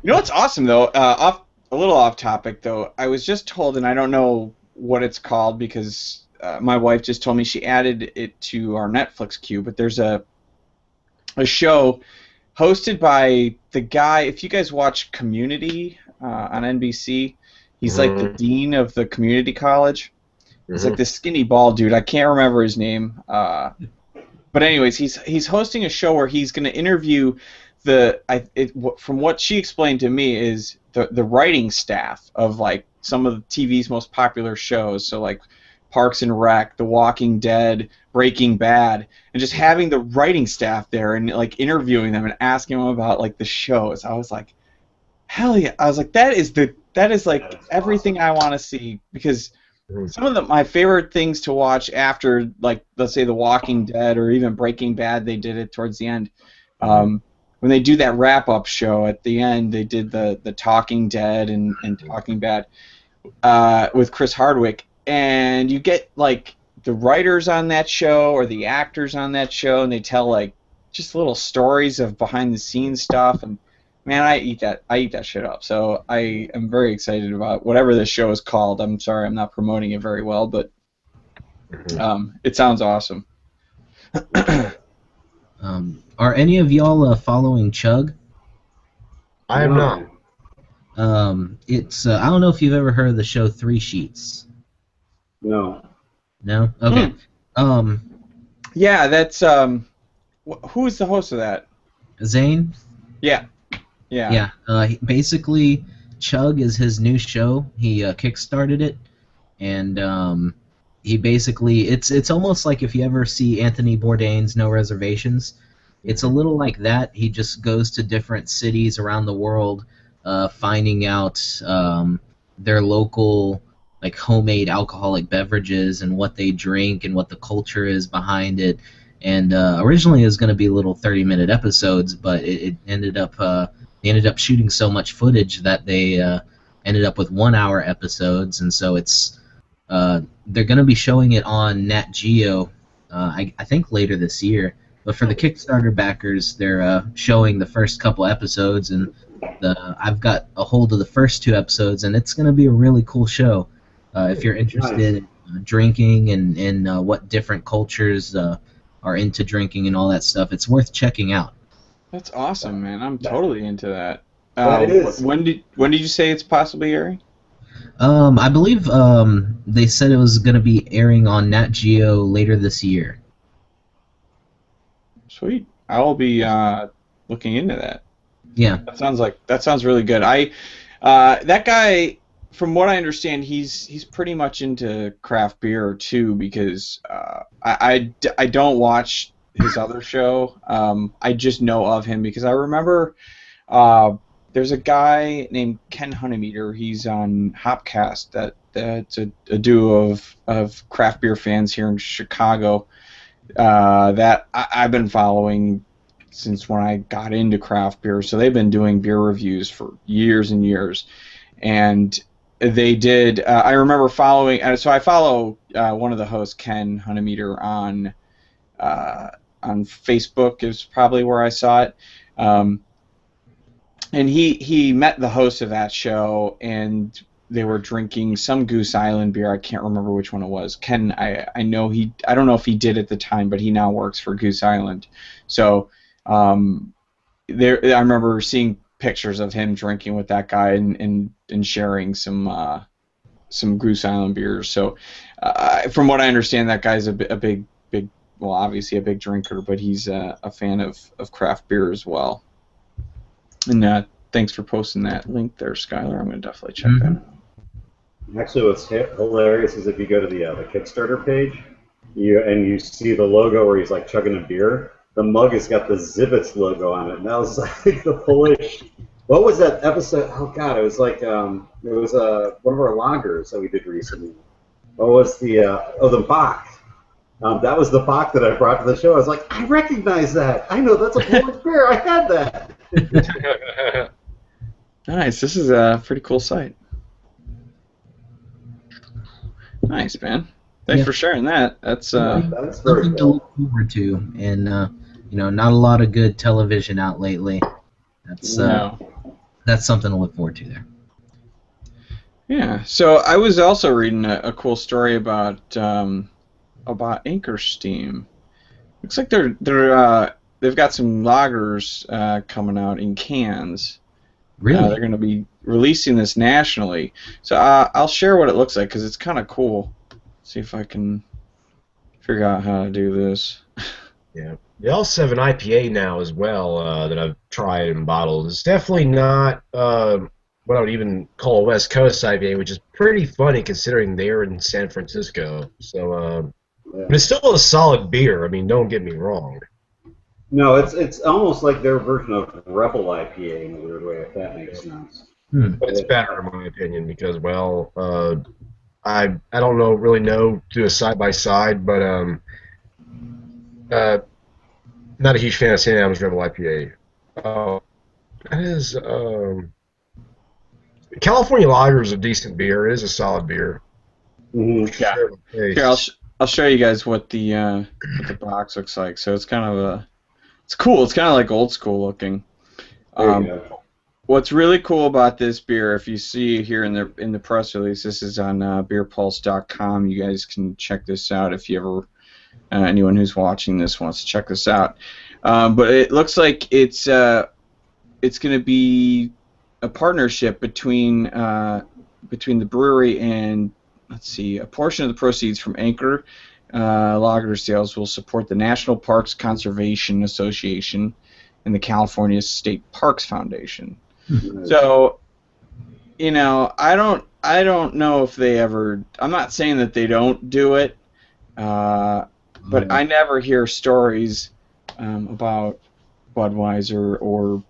What's awesome though? A little off topic though. I was just told, and I don't know what it's called because my wife just told me she added it to our Netflix queue. But there's a show hosted by the guy. If you guys watch Community on NBC. He's like the dean of the community college. He's like this skinny bald dude. I can't remember his name. But anyways, he's hosting a show where he's going to interview from what she explained to me is the writing staff of like some of the TV's most popular shows. So like Parks and Rec, The Walking Dead, Breaking Bad, and just having the writing staff there and like interviewing them and asking them about like the shows. I was like, hell yeah! I was like, that is like everything I want to see, because some of my favorite things to watch after, like, let's say The Walking Dead or even Breaking Bad, they did it towards the end. When they do that wrap-up show at the end, they did the Talking Dead and Talking Bad with Chris Hardwick, and you get like the writers on that show or the actors on that show, and they tell like just little stories of behind-the-scenes stuff, and man, I eat that shit up. So I am very excited about whatever this show is called. I'm sorry, I'm not promoting it very well, but it sounds awesome. Are any of y'all following Chug? I am not. It's I don't know if you've ever heard of the show Three Sheets. No. No? Okay. Yeah, that's who is the host of that? Zane? Yeah. Basically, Chug is his new show. He kickstarted it, and he basically it's almost like if you ever see Anthony Bourdain's No Reservations. It's a little like that. He just goes to different cities around the world, finding out their local like homemade alcoholic beverages and what they drink and what the culture is behind it. And originally it was going to be little 30-minute episodes, but it ended up they ended up shooting so much footage that they ended up with 1-hour episodes, and so it's they're going to be showing it on Nat Geo, I think later this year. But for the Kickstarter backers, they're showing the first couple episodes, and I've got a hold of the first 2 episodes, and it's going to be a really cool show. If you're interested in drinking and what different cultures are into drinking and all that stuff, it's worth checking out. That's awesome, man. I'm totally into that. That is. When did you say it's possibly airing? I believe they said it was going to be airing on Nat Geo later this year. Sweet. I will be looking into that. Yeah. That sounds really good. That guy, from what I understand, he's pretty much into craft beer too, because I don't watch his other show. I just know of him because I remember there's a guy named Ken Honeymeter. He's on Hopcast. That's a duo of craft beer fans here in Chicago that I've been following since when I got into craft beer. So they've been doing beer reviews for years and years, and they did. I remember following. So I follow one of the hosts, Ken Honeymeter, on Facebook. Is probably where I saw it. And he met the host of that show, and they were drinking some Goose Island beer. I can't remember which one it was. Ken, I know I don't know if he did at the time, but he now works for Goose Island. So I remember seeing pictures of him drinking with that guy and sharing some Goose Island beers. So from what I understand, that guy's a big, well, obviously a big drinker, but he's a fan of craft beer as well. And thanks for posting that link there, Skylar. I'm going to definitely check that out. Actually, what's hilarious is if you go to the Kickstarter page, you see the logo where he's like chugging a beer. The mug has got the Zibbits logo on it, and that was like the Polish. What was that episode? Oh God, it was like it was one of our lagers that we did recently. What was the Bach? That was the Bach that I brought to the show. I was like, I recognize that. I know that's a Polish beer. I had that. Nice. This is a pretty cool site. Nice, man. Thanks for sharing that. That's that's very something to cool. look forward to, and not a lot of good television out lately. That's something to look forward to there. Yeah. So I was also reading a cool story about Anchor Steam. Looks like they've got some lagers coming out in cans. Really? They're going to be releasing this nationally. So I'll share what it looks like because it's kind of cool. See if I can figure out how to do this. Yeah. They also have an IPA now as well that I've tried and bottled. It's definitely not what I would even call a West Coast IPA, which is pretty funny considering they're in San Francisco. So, but it's still a solid beer. I mean, don't get me wrong. No, it's almost like their version of Rebel IPA in a weird way, if that makes sense. But it's better in my opinion because, well, I don't really do a side by side, but not a huge fan of St. Adams Rebel IPA. That is California Lager is a decent beer. It is a solid beer. Mm-hmm. Yeah. Here, I'll show you guys what the box looks like. So it's kind of it's cool. It's kind of like old school looking. There you go. What's really cool about this beer, if you see here in the press release, this is on beerpulse.com. You guys can check this out if you ever anyone who's watching this wants to check this out. But it looks like it's going to be a partnership between the brewery and, let's see, a portion of the proceeds from Anchor lager sales will support the National Parks Conservation Association and the California State Parks Foundation. So, I don't know if they ever. I'm not saying that they don't do it, but I never hear stories about Budweiser or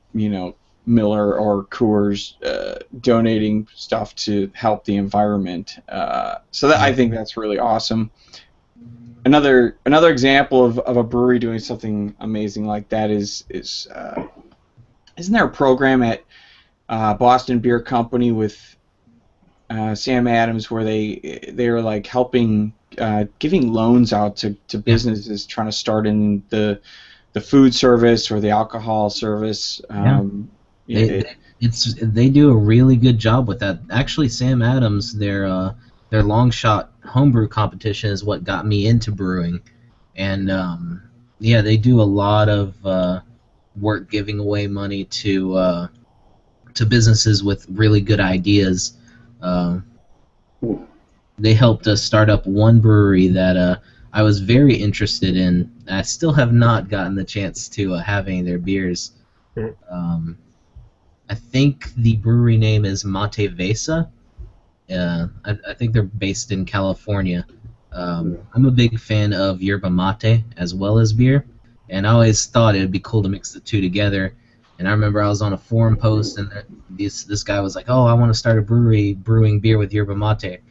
Miller or Coors donating stuff to help the environment. So that I think that's really awesome. Another example of a brewery doing something amazing like that is isn't there a program at Boston Beer Company with Sam Adams where they're like helping giving loans out to businesses trying to start in the food service or the alcohol service. They do a really good job with that. Actually, Sam Adams, their long shot homebrew competition is what got me into brewing, and they do a lot of work giving away money to businesses with really good ideas. They helped us start up one brewery that I was very interested in. I still have not gotten the chance to have any of their beers. I think the brewery name is Mate Vesa. I think they're based in California. I'm a big fan of yerba mate as well as beer, and I always thought it would be cool to mix the two together. And I remember I was on a forum post, and this guy was like, "Oh, I want to start a brewery brewing beer with yerba mate."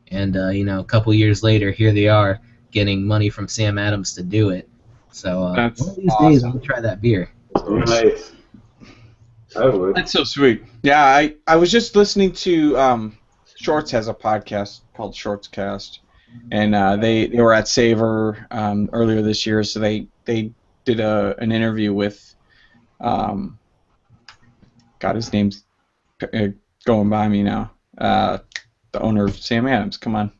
And a couple years later, here they are getting money from Sam Adams to do it. So one of these days, I'm gonna try that beer. Nice. I would. That's so sweet. Yeah, I was just listening to Shorts has a podcast called Shortscast, and they were at Savor earlier this year, so they did an interview with God, his name's going by me now. The owner of Sam Adams. Come on,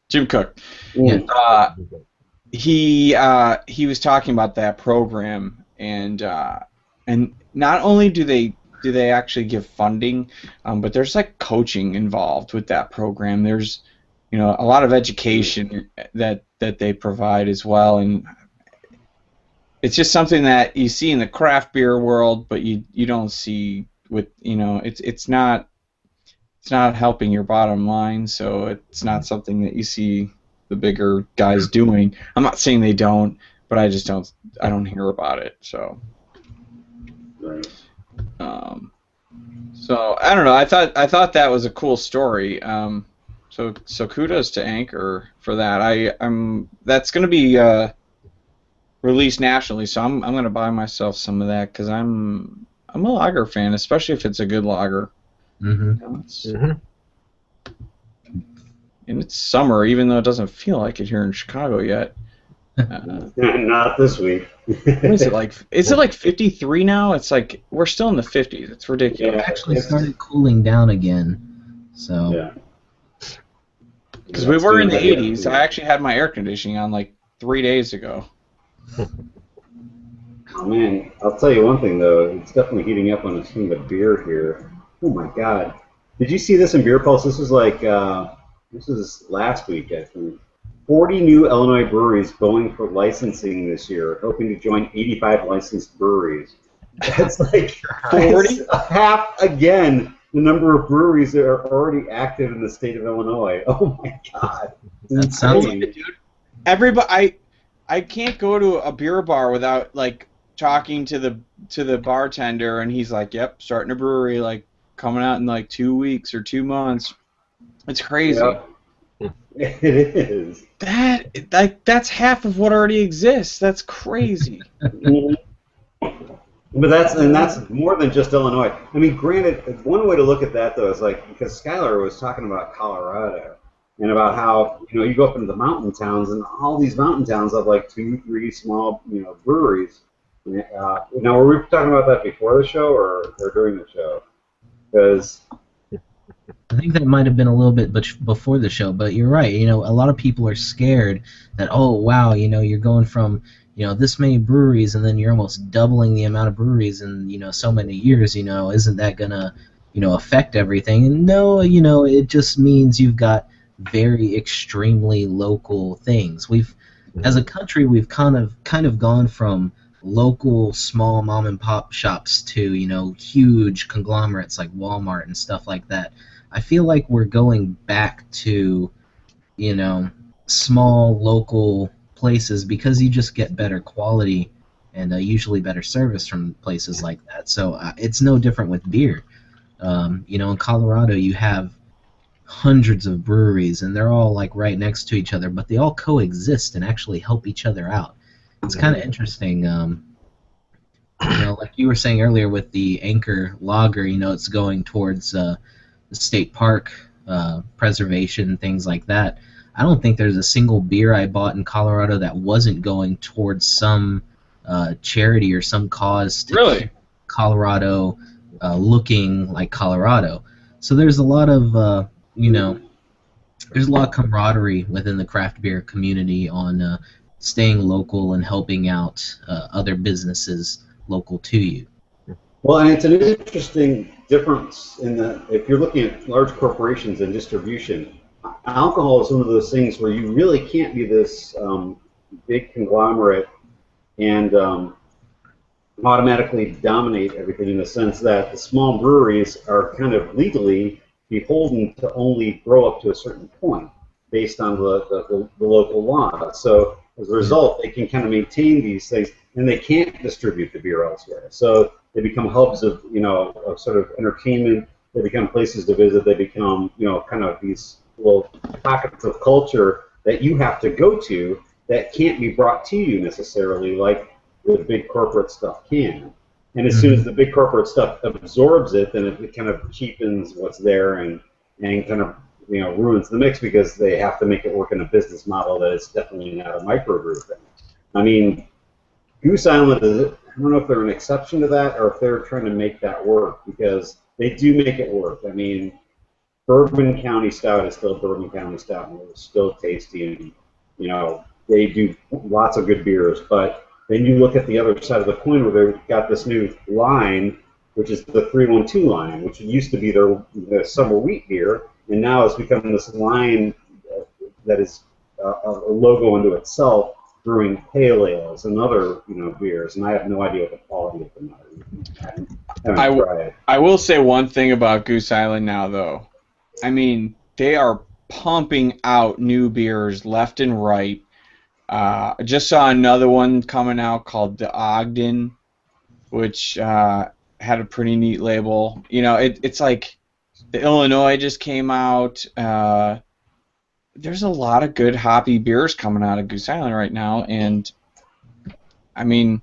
Jim Cook. Yeah. He was talking about that program, and not only do they actually give funding, but there's like coaching involved with that program. There's a lot of education that they provide as well, and it's just something that you see in the craft beer world, but you don't see with it's not helping your bottom line, so it's not something that you see the bigger guys doing. I'm not saying they don't, but I don't hear about it. So, so I don't know. I thought that was a cool story. So kudos to Anchor for that. That's going to be released nationally, so I'm going to buy myself some of that because I'm a lager fan, especially if it's a good lager. Mm-hmm. And it's summer, even though it doesn't feel like it here in Chicago yet. Not this week. What is it like? Is it like 53 now? It's like we're still in the 50s. It's ridiculous. It actually started cooling down again. So. Yeah. Because we were in the 80s. I actually had my air conditioning on like 3 days ago. Oh man, I'll tell you one thing though. It's definitely heating up on some of the beer here. Oh my God! Did you see this in Beer Pulse? This was like this was last week, I think. 40 new Illinois breweries going for licensing this year, hoping to join 85 licensed breweries. That's like 40, half again the number of breweries that are already active in the state of Illinois. Oh my God! That sounds like it, dude. Everybody, I can't go to a beer bar without like talking to the bartender, and he's like, "Yep, starting a brewery, like coming out in like 2 weeks or 2 months." It's crazy. Yep. It is. That's half of what already exists. That's crazy. But that's more than just Illinois. I mean, granted, one way to look at that though is like because Skylar was talking about Colorado and about how you go up into the mountain towns and all these mountain towns have like 2, 3 small breweries. Now, were we talking about that before the show or during the show? because I think that might have been a little bit before the show, but you're right. You know, a lot of people are scared that, oh, wow, you know, you're going from, you know, this many breweries and then you're almost doubling the amount of breweries in, you know, so many years, you know, isn't that going to, you know, affect everything? And no, you know, it just means you've got very extremely local things. As a country, we've kind of gone from local small mom and pop shops to, you know, huge conglomerates like Walmart and stuff like that. I feel like we're going back to, you know, small local places because you just get better quality and usually better service from places like that. So it's no different with beer. You know, in Colorado you have hundreds of breweries and they're all like right next to each other, but they all coexist and actually help each other out. It's kind of interesting. You know, like you were saying earlier with the Anchor Lager, you know, it's going towards the state park preservation, things like that. I don't think there's a single beer I bought in Colorado that wasn't going towards some charity or some cause to Really? keep Colorado looking like Colorado. So there's a lot of, you know, there's a lot of camaraderie within the craft beer community on staying local and helping out other businesses local to you. well, and it's an interesting difference in that if you're looking at large corporations and distribution, alcohol is one of those things where you really can't be this big conglomerate and automatically dominate everything in the sense that the small breweries are kind of legally beholden to only grow up to a certain point based on the local law. So as a result, they can kind of maintain these things, and they can't distribute the beer elsewhere. So they become hubs of, you know, of sort of entertainment. They become places to visit. They become, you know, kind of these little pockets of culture that you have to go to that can't be brought to you necessarily like the big corporate stuff can. And as soon as the big corporate stuff absorbs it, then it kind of cheapens what's there and kind of, you know, ruins the mix because they have to make it work in a business model that is definitely not a microbrew thing. I mean, Goose Island is, I don't know if they're an exception to that or if they're trying to make that work because they do make it work. I mean, Bourbon County Stout is still Bourbon County Stout and it's still tasty and, you know, they do lots of good beers, but then you look at the other side of the coin where they've got this new line, which is the 312 line, which used to be their summer wheat beer, and now it's become this line that is a logo unto itself, brewing pale ales and other, you know, beers, and I have no idea what the quality of them are. I haven't tried. I will say one thing about Goose Island now, though. I mean, they are pumping out new beers left and right. I just saw another one coming out called the Ogden, which had a pretty neat label. You know, it's like the Illinois just came out. There's a lot of good hoppy beers coming out of Goose Island right now, and I mean,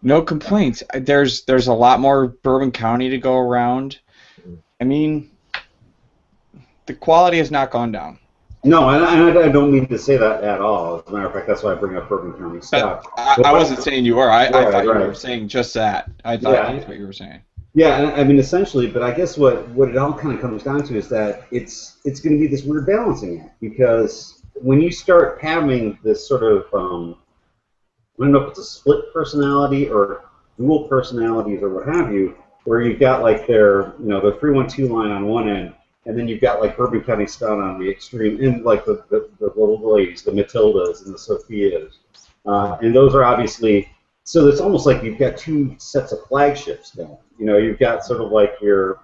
no complaints. There's a lot more Bourbon County to go around. I mean, the quality has not gone down. No, and I don't mean to say that at all. As a matter of fact, that's why I bring up Bourbon County Stout. I wasn't saying you were. I thought you right. were saying just that. I thought that's what you were saying. Yeah, I mean, essentially, but I guess what it all kind of comes down to is that it's going to be this weird balancing act because when you start having this sort of, I don't know if it's a split personality or dual personalities or what have you, where you've got like their 312 line on one end, and then you've got like Bourbon County Stout on the extreme, and like the little ladies, the Matildas and the Sophias, and those are obviously. So it's almost like you've got two sets of flagships going. You know, you've got sort of like your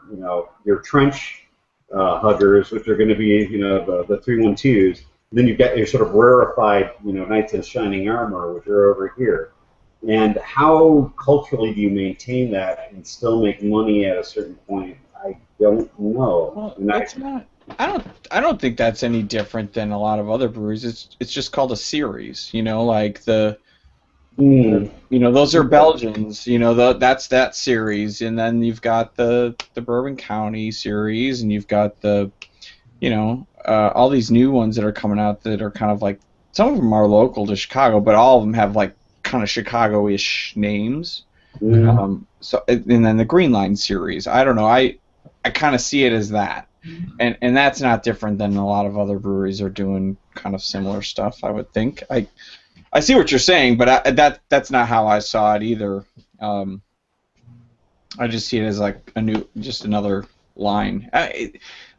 trench huggers, which are going to be the 312s. And then you've got your sort of rarefied knights in shining armor, which are over here. And how culturally do you maintain that and still make money at a certain point? I don't know. Well, it's not. I don't think that's any different than a lot of other breweries. It's just called a series. You know, like the. Those are Belgians. That's that series, and then you've got the Bourbon County series, and you've got the, all these new ones that are coming out that are kind of like some of them are local to Chicago, but all of them have like kind of Chicago-ish names. So and then the Green Line series. I don't know. I kind of see it as that, and that's not different than a lot of other breweries are doing kind of similar stuff. I would think. I see what you're saying, but that's not how I saw it either. I just see it as like just another line.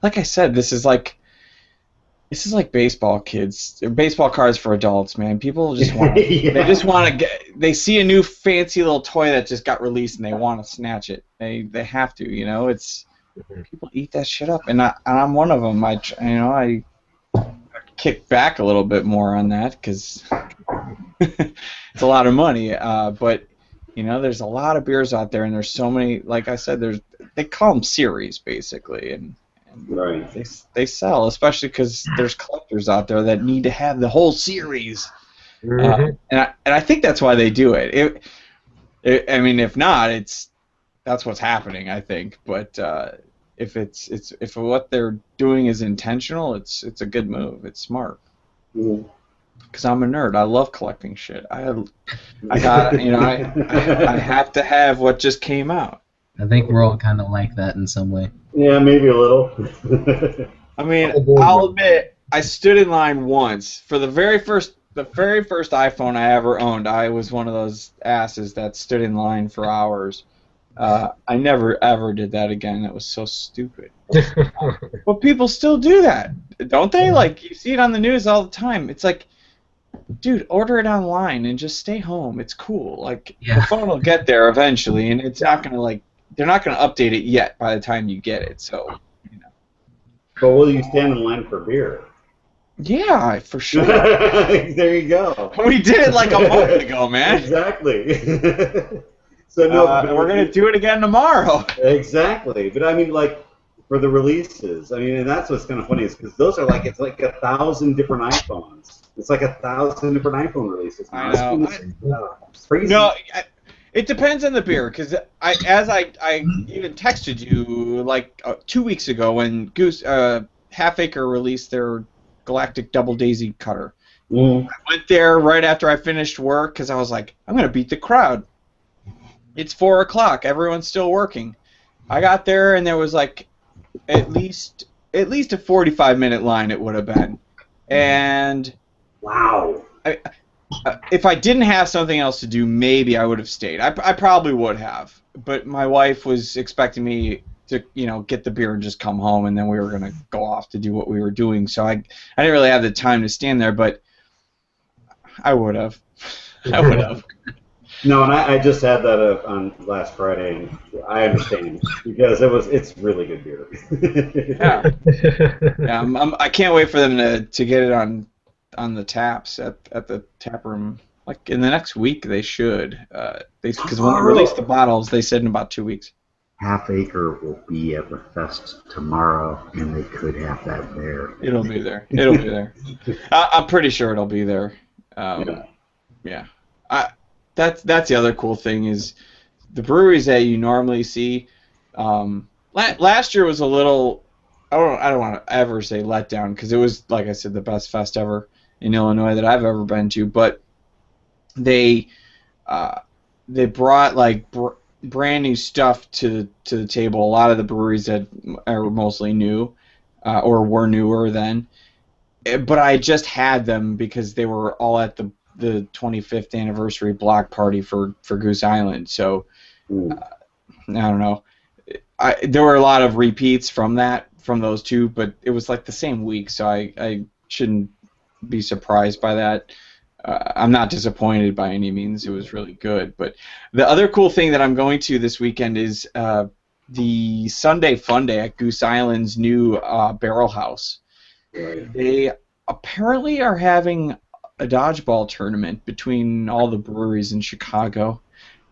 Like I said, this is like baseball kids, or baseball cards for adults, man. People just want Yeah. they just want to they see a new fancy little toy that just got released and they want to snatch it. They have to, it's people eat that shit up, and I'm one of them. I kick back a little bit more on that because it's a lot of money. But there's a lot of beers out there, and there's so many. Like I said, they call them series basically, and Right. they sell, especially because there's collectors out there that need to have the whole series. And I think that's why they do it. I mean, if not, that's what's happening, I think. But if what they're doing is intentional, it's a good move. It's smart. Because I'm a nerd. I love collecting shit. I got I have to have what just came out. I think we're all kind of like that in some way. Yeah, maybe a little. I mean, I'll admit, I stood in line once for the very first iPhone I ever owned. I was one of those asses that stood in line for hours. I never ever did that again. That was so stupid. But people still do that, don't they? Like, you see it on the news all the time. It's like, dude, order it online and just stay home. It's cool. Like, the phone will get there eventually, and it's not gonna they're not gonna update it yet by the time you get it. So, But will you stand in line for beer? Yeah, for sure. There you go. We did it like a month ago, man. Exactly. So no, we're gonna do it again tomorrow. Exactly, but I mean, like, for the releases, I mean, and that's what's kind of funny is because those are it's like 1,000 different iPhones. It's like 1,000 different iPhone releases. I know. It's crazy. No, it depends on the beer, because I even texted you like 2 weeks ago when Half Acre released their Galactic Double Daisy Cutter. I went there right after I finished work because I was like, I'm gonna beat the crowd. It's 4 o'clock. Everyone's still working. I got there and there was like at least a 45-minute line. It would have been, and wow. If I didn't have something else to do, maybe I would have stayed. I probably would have, but my wife was expecting me to, get the beer and just come home, and then we were gonna go off to do what we were doing. So I didn't really have the time to stand there, but I would have. I would have. No, and I just had that on last Friday, and I understand because it's really good beer. Yeah. I can't wait for them to get it on the taps at the tap room. Like in the next week, they should. Because when they release the bottles, they said in about 2 weeks. Half Acre will be at the fest tomorrow, and they could have that there. It'll be there. It'll be there. I'm pretty sure it'll be there. Yeah. That's the other cool thing is the breweries that you normally see. Last year was a little. I don't want to ever say letdown because it was, like I said, the best fest ever in Illinois that I've ever been to. But they brought like brand new stuff to the table. A lot of the breweries that are mostly new or were newer then. But I just had them because they were all at the 25th anniversary block party for Goose Island. So I don't know. There were a lot of repeats from those two, but it was like the same week, so I shouldn't be surprised by that. I'm not disappointed by any means. It was really good. But the other cool thing that I'm going to this weekend is the Sunday Fun Day at Goose Island's new barrel house. Right. They apparently are having a dodgeball tournament between all the breweries in Chicago,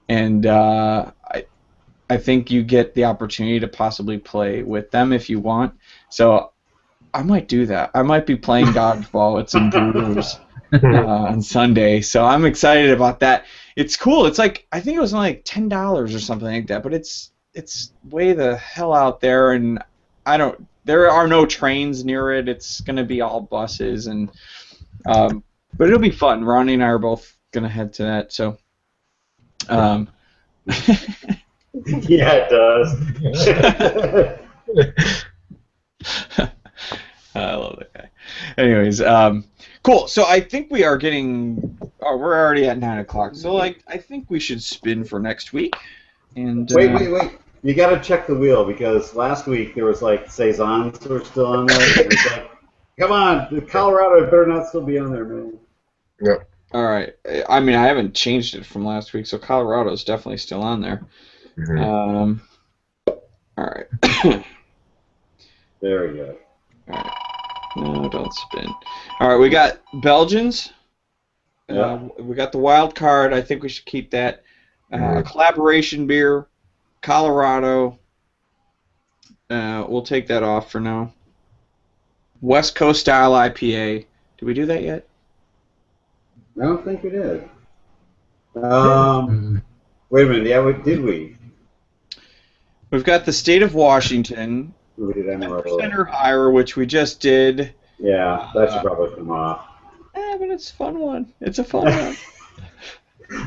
and I think you get the opportunity to possibly play with them if you want. So I might do that. I might be playing dodgeball with some brewers on Sunday. So I'm excited about that. It's cool. It's like, I think it was only like $10 or something like that, but it's way the hell out there, and there are no trains near it. It's gonna be all buses, and but it'll be fun. Ronnie and I are both gonna head to that. So yeah, it does. I love that guy. Anyways, cool. So I think we are getting. Oh, we're already at 9 o'clock. So I think we should spin for next week. And Wait. You got to check the wheel because last week there was like saisons were still on there. And it's like, come on, the Colorado better not still be on there, man. Yep. All right. I mean, I haven't changed it from last week, so Colorado's definitely still on there. Mm-hmm. All right. There we go. All right. No, don't spin. All right, we got Belgians. Yeah. We got the wild card. I think we should keep that. A collaboration beer, Colorado. We'll take that off for now. West Coast style IPA. Did we do that yet? I don't think we did. Wait a minute. Yeah, did we? We've got the state of Washington. We did 10% or higher, which we just did. Yeah, that should probably come off. But it's a fun one. It's a fun one.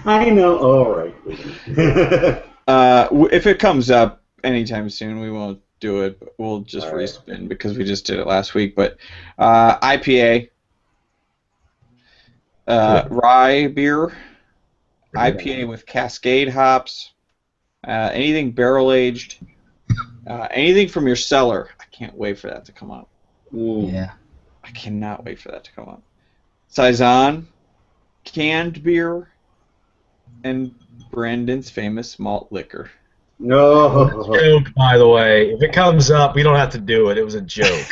I know. All right. If it comes up anytime soon, we won't do it. But we'll just All right. respin because we just did it last week. But IPA, rye beer, IPA with Cascade hops, anything barrel aged, anything from your cellar. I can't wait for that to come up. Yeah. I cannot wait for that to come up. Saison, canned beer, and Brandon's famous malt liquor. No. Joke, by the way. If it comes up, we don't have to do it. It was a joke.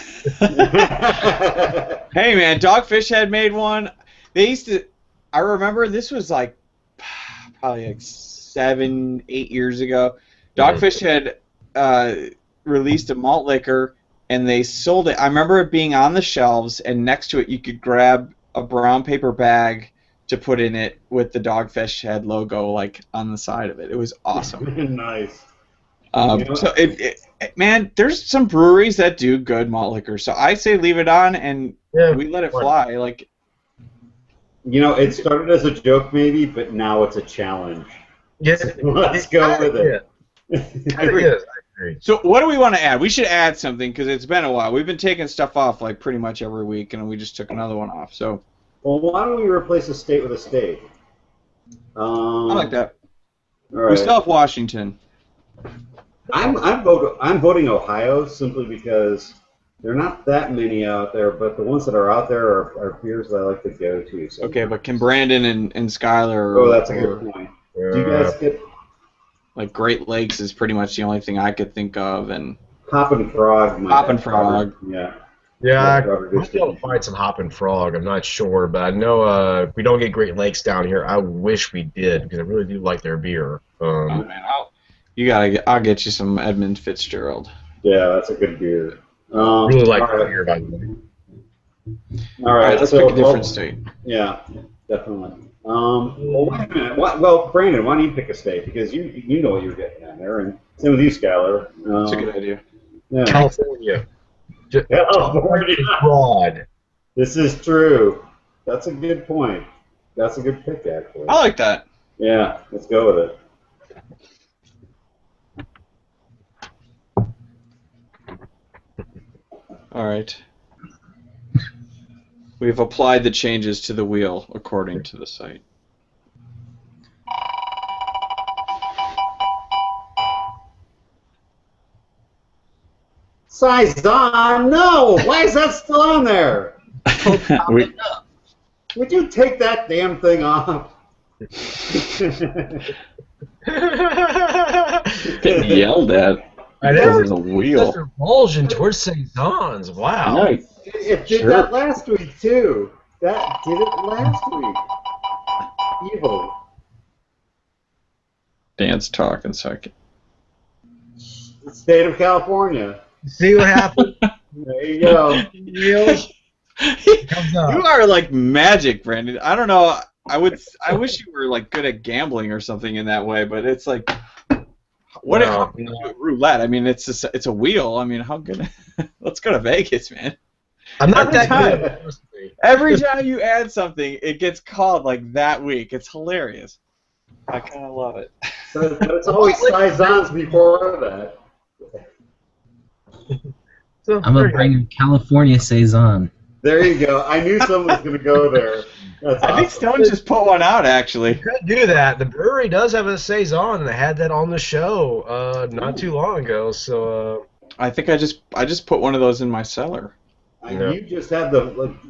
Hey man, Dogfish Head made one. They used to. I remember this was like probably like 7, 8 years ago. Dogfish Head released a malt liquor, and they sold it. I remember it being on the shelves, and next to it you could grab a brown paper bag to put in it with the Dogfish Head logo like on the side of it. It was awesome. Nice. So man, there's some breweries that do good malt liquor. So I say leave it on and we let it fly. Like, it started as a joke maybe, but now it's a challenge. Yeah, Let's go with it. I agree. I agree. So what do we want to add? We should add something because it's been a while. We've been taking stuff off like pretty much every week, and we just took another one off. So Well, why don't we replace a state with a state? I like that. All right. We still have Washington. I'm voting Ohio simply because there are not that many out there, but the ones that are out there are beers that I like to go to. So. Okay, but can Brandon and Skylar? Oh, that's a good point. Do you guys get like Great Lakes is pretty much the only thing I could think of, and Hop and Frog? Hop and Frog. Yeah. Yeah, Robert I'll be able to find some Hop and Frog. I'm not sure, but I know we don't get Great Lakes down here. I wish we did because I really do like their beer. Oh man, I'll get you some Edmund Fitzgerald. Yeah, that's a good beer. Really like their right. beer, by the way. All right, Let's so, pick a different state. Yeah, definitely. Well, wait a minute. Well, Brandon, why don't you pick a state because you know what you're getting at there, and same with you, Skylar. That's a good idea. Yeah. California. California. Broad. This is true. That's a good point. That's a good pick, actually. I like that. Yeah, let's go with it. All right. We've applied the changes to the wheel according to the site. Saison, no! Why is that still on there? We- Would you take that damn thing off? Getting yelled at I because know. of the wheel. Such revulsion towards Saisons. Wow. Nice. It did Sure. that last week, too. That did it last week. Evil. Dan's talking second. The state of California. See what happened? There you go. Comes up. You are like magic, Brandon. I don't know. I wish you were like good at gambling or something in that way, but it's like, what? No, How can you do roulette? I mean, it's a wheel. I mean, how good? Let's go to Vegas, man. I'm not Every that time. good. Trust me. Every time you add something, it gets called like that week. It's hilarious. I kind of love it. But it's always Saisons before that. So, I'm there gonna you go. bring California Saison. There you go. I knew someone was going to go there. That's I think awesome. Stone just put one out, actually. Could do that. The brewery does have a saison, and I had that on the show not too long ago. So I think I just put one of those in my cellar. Yeah. You just had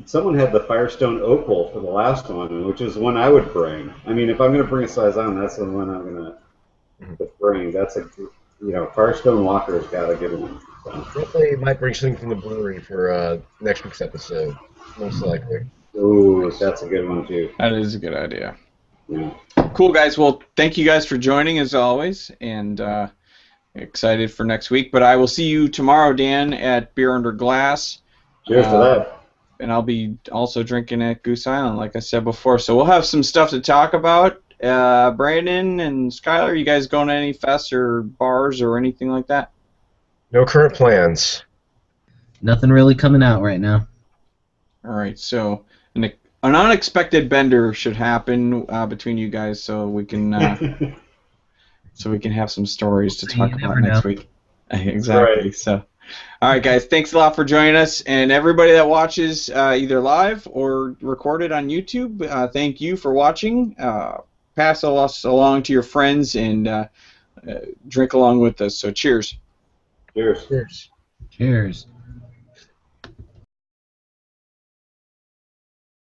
someone had the Firestone Opal for the last one, which is one I would bring. I mean, if I'm going to bring a saison, that's the one I'm going to bring. That's Firestone Walker's got a good one. So. definitely might bring something from the brewery for next week's episode, most likely. Ooh, that's a good one too. That is a good idea. Yeah. Cool, guys. Well, thank you guys for joining, as always, and excited for next week. But I will see you tomorrow, Dan, at Beer Under Glass. Cheers to that. And I'll be also drinking at Goose Island, like I said before. So we'll have some stuff to talk about. Brandon and Skylar, you guys going to any fests or bars or anything like that? No current plans. Nothing really coming out right now. All right, so an unexpected bender should happen between you guys, so we can have some stories to talk You about never next know. week. Exactly. Right. So, all right, guys, thanks a lot for joining us, and everybody that watches either live or recorded on YouTube, thank you for watching. Pass us along to your friends and drink along with us. So, cheers. Cheers. Cheers. Cheers.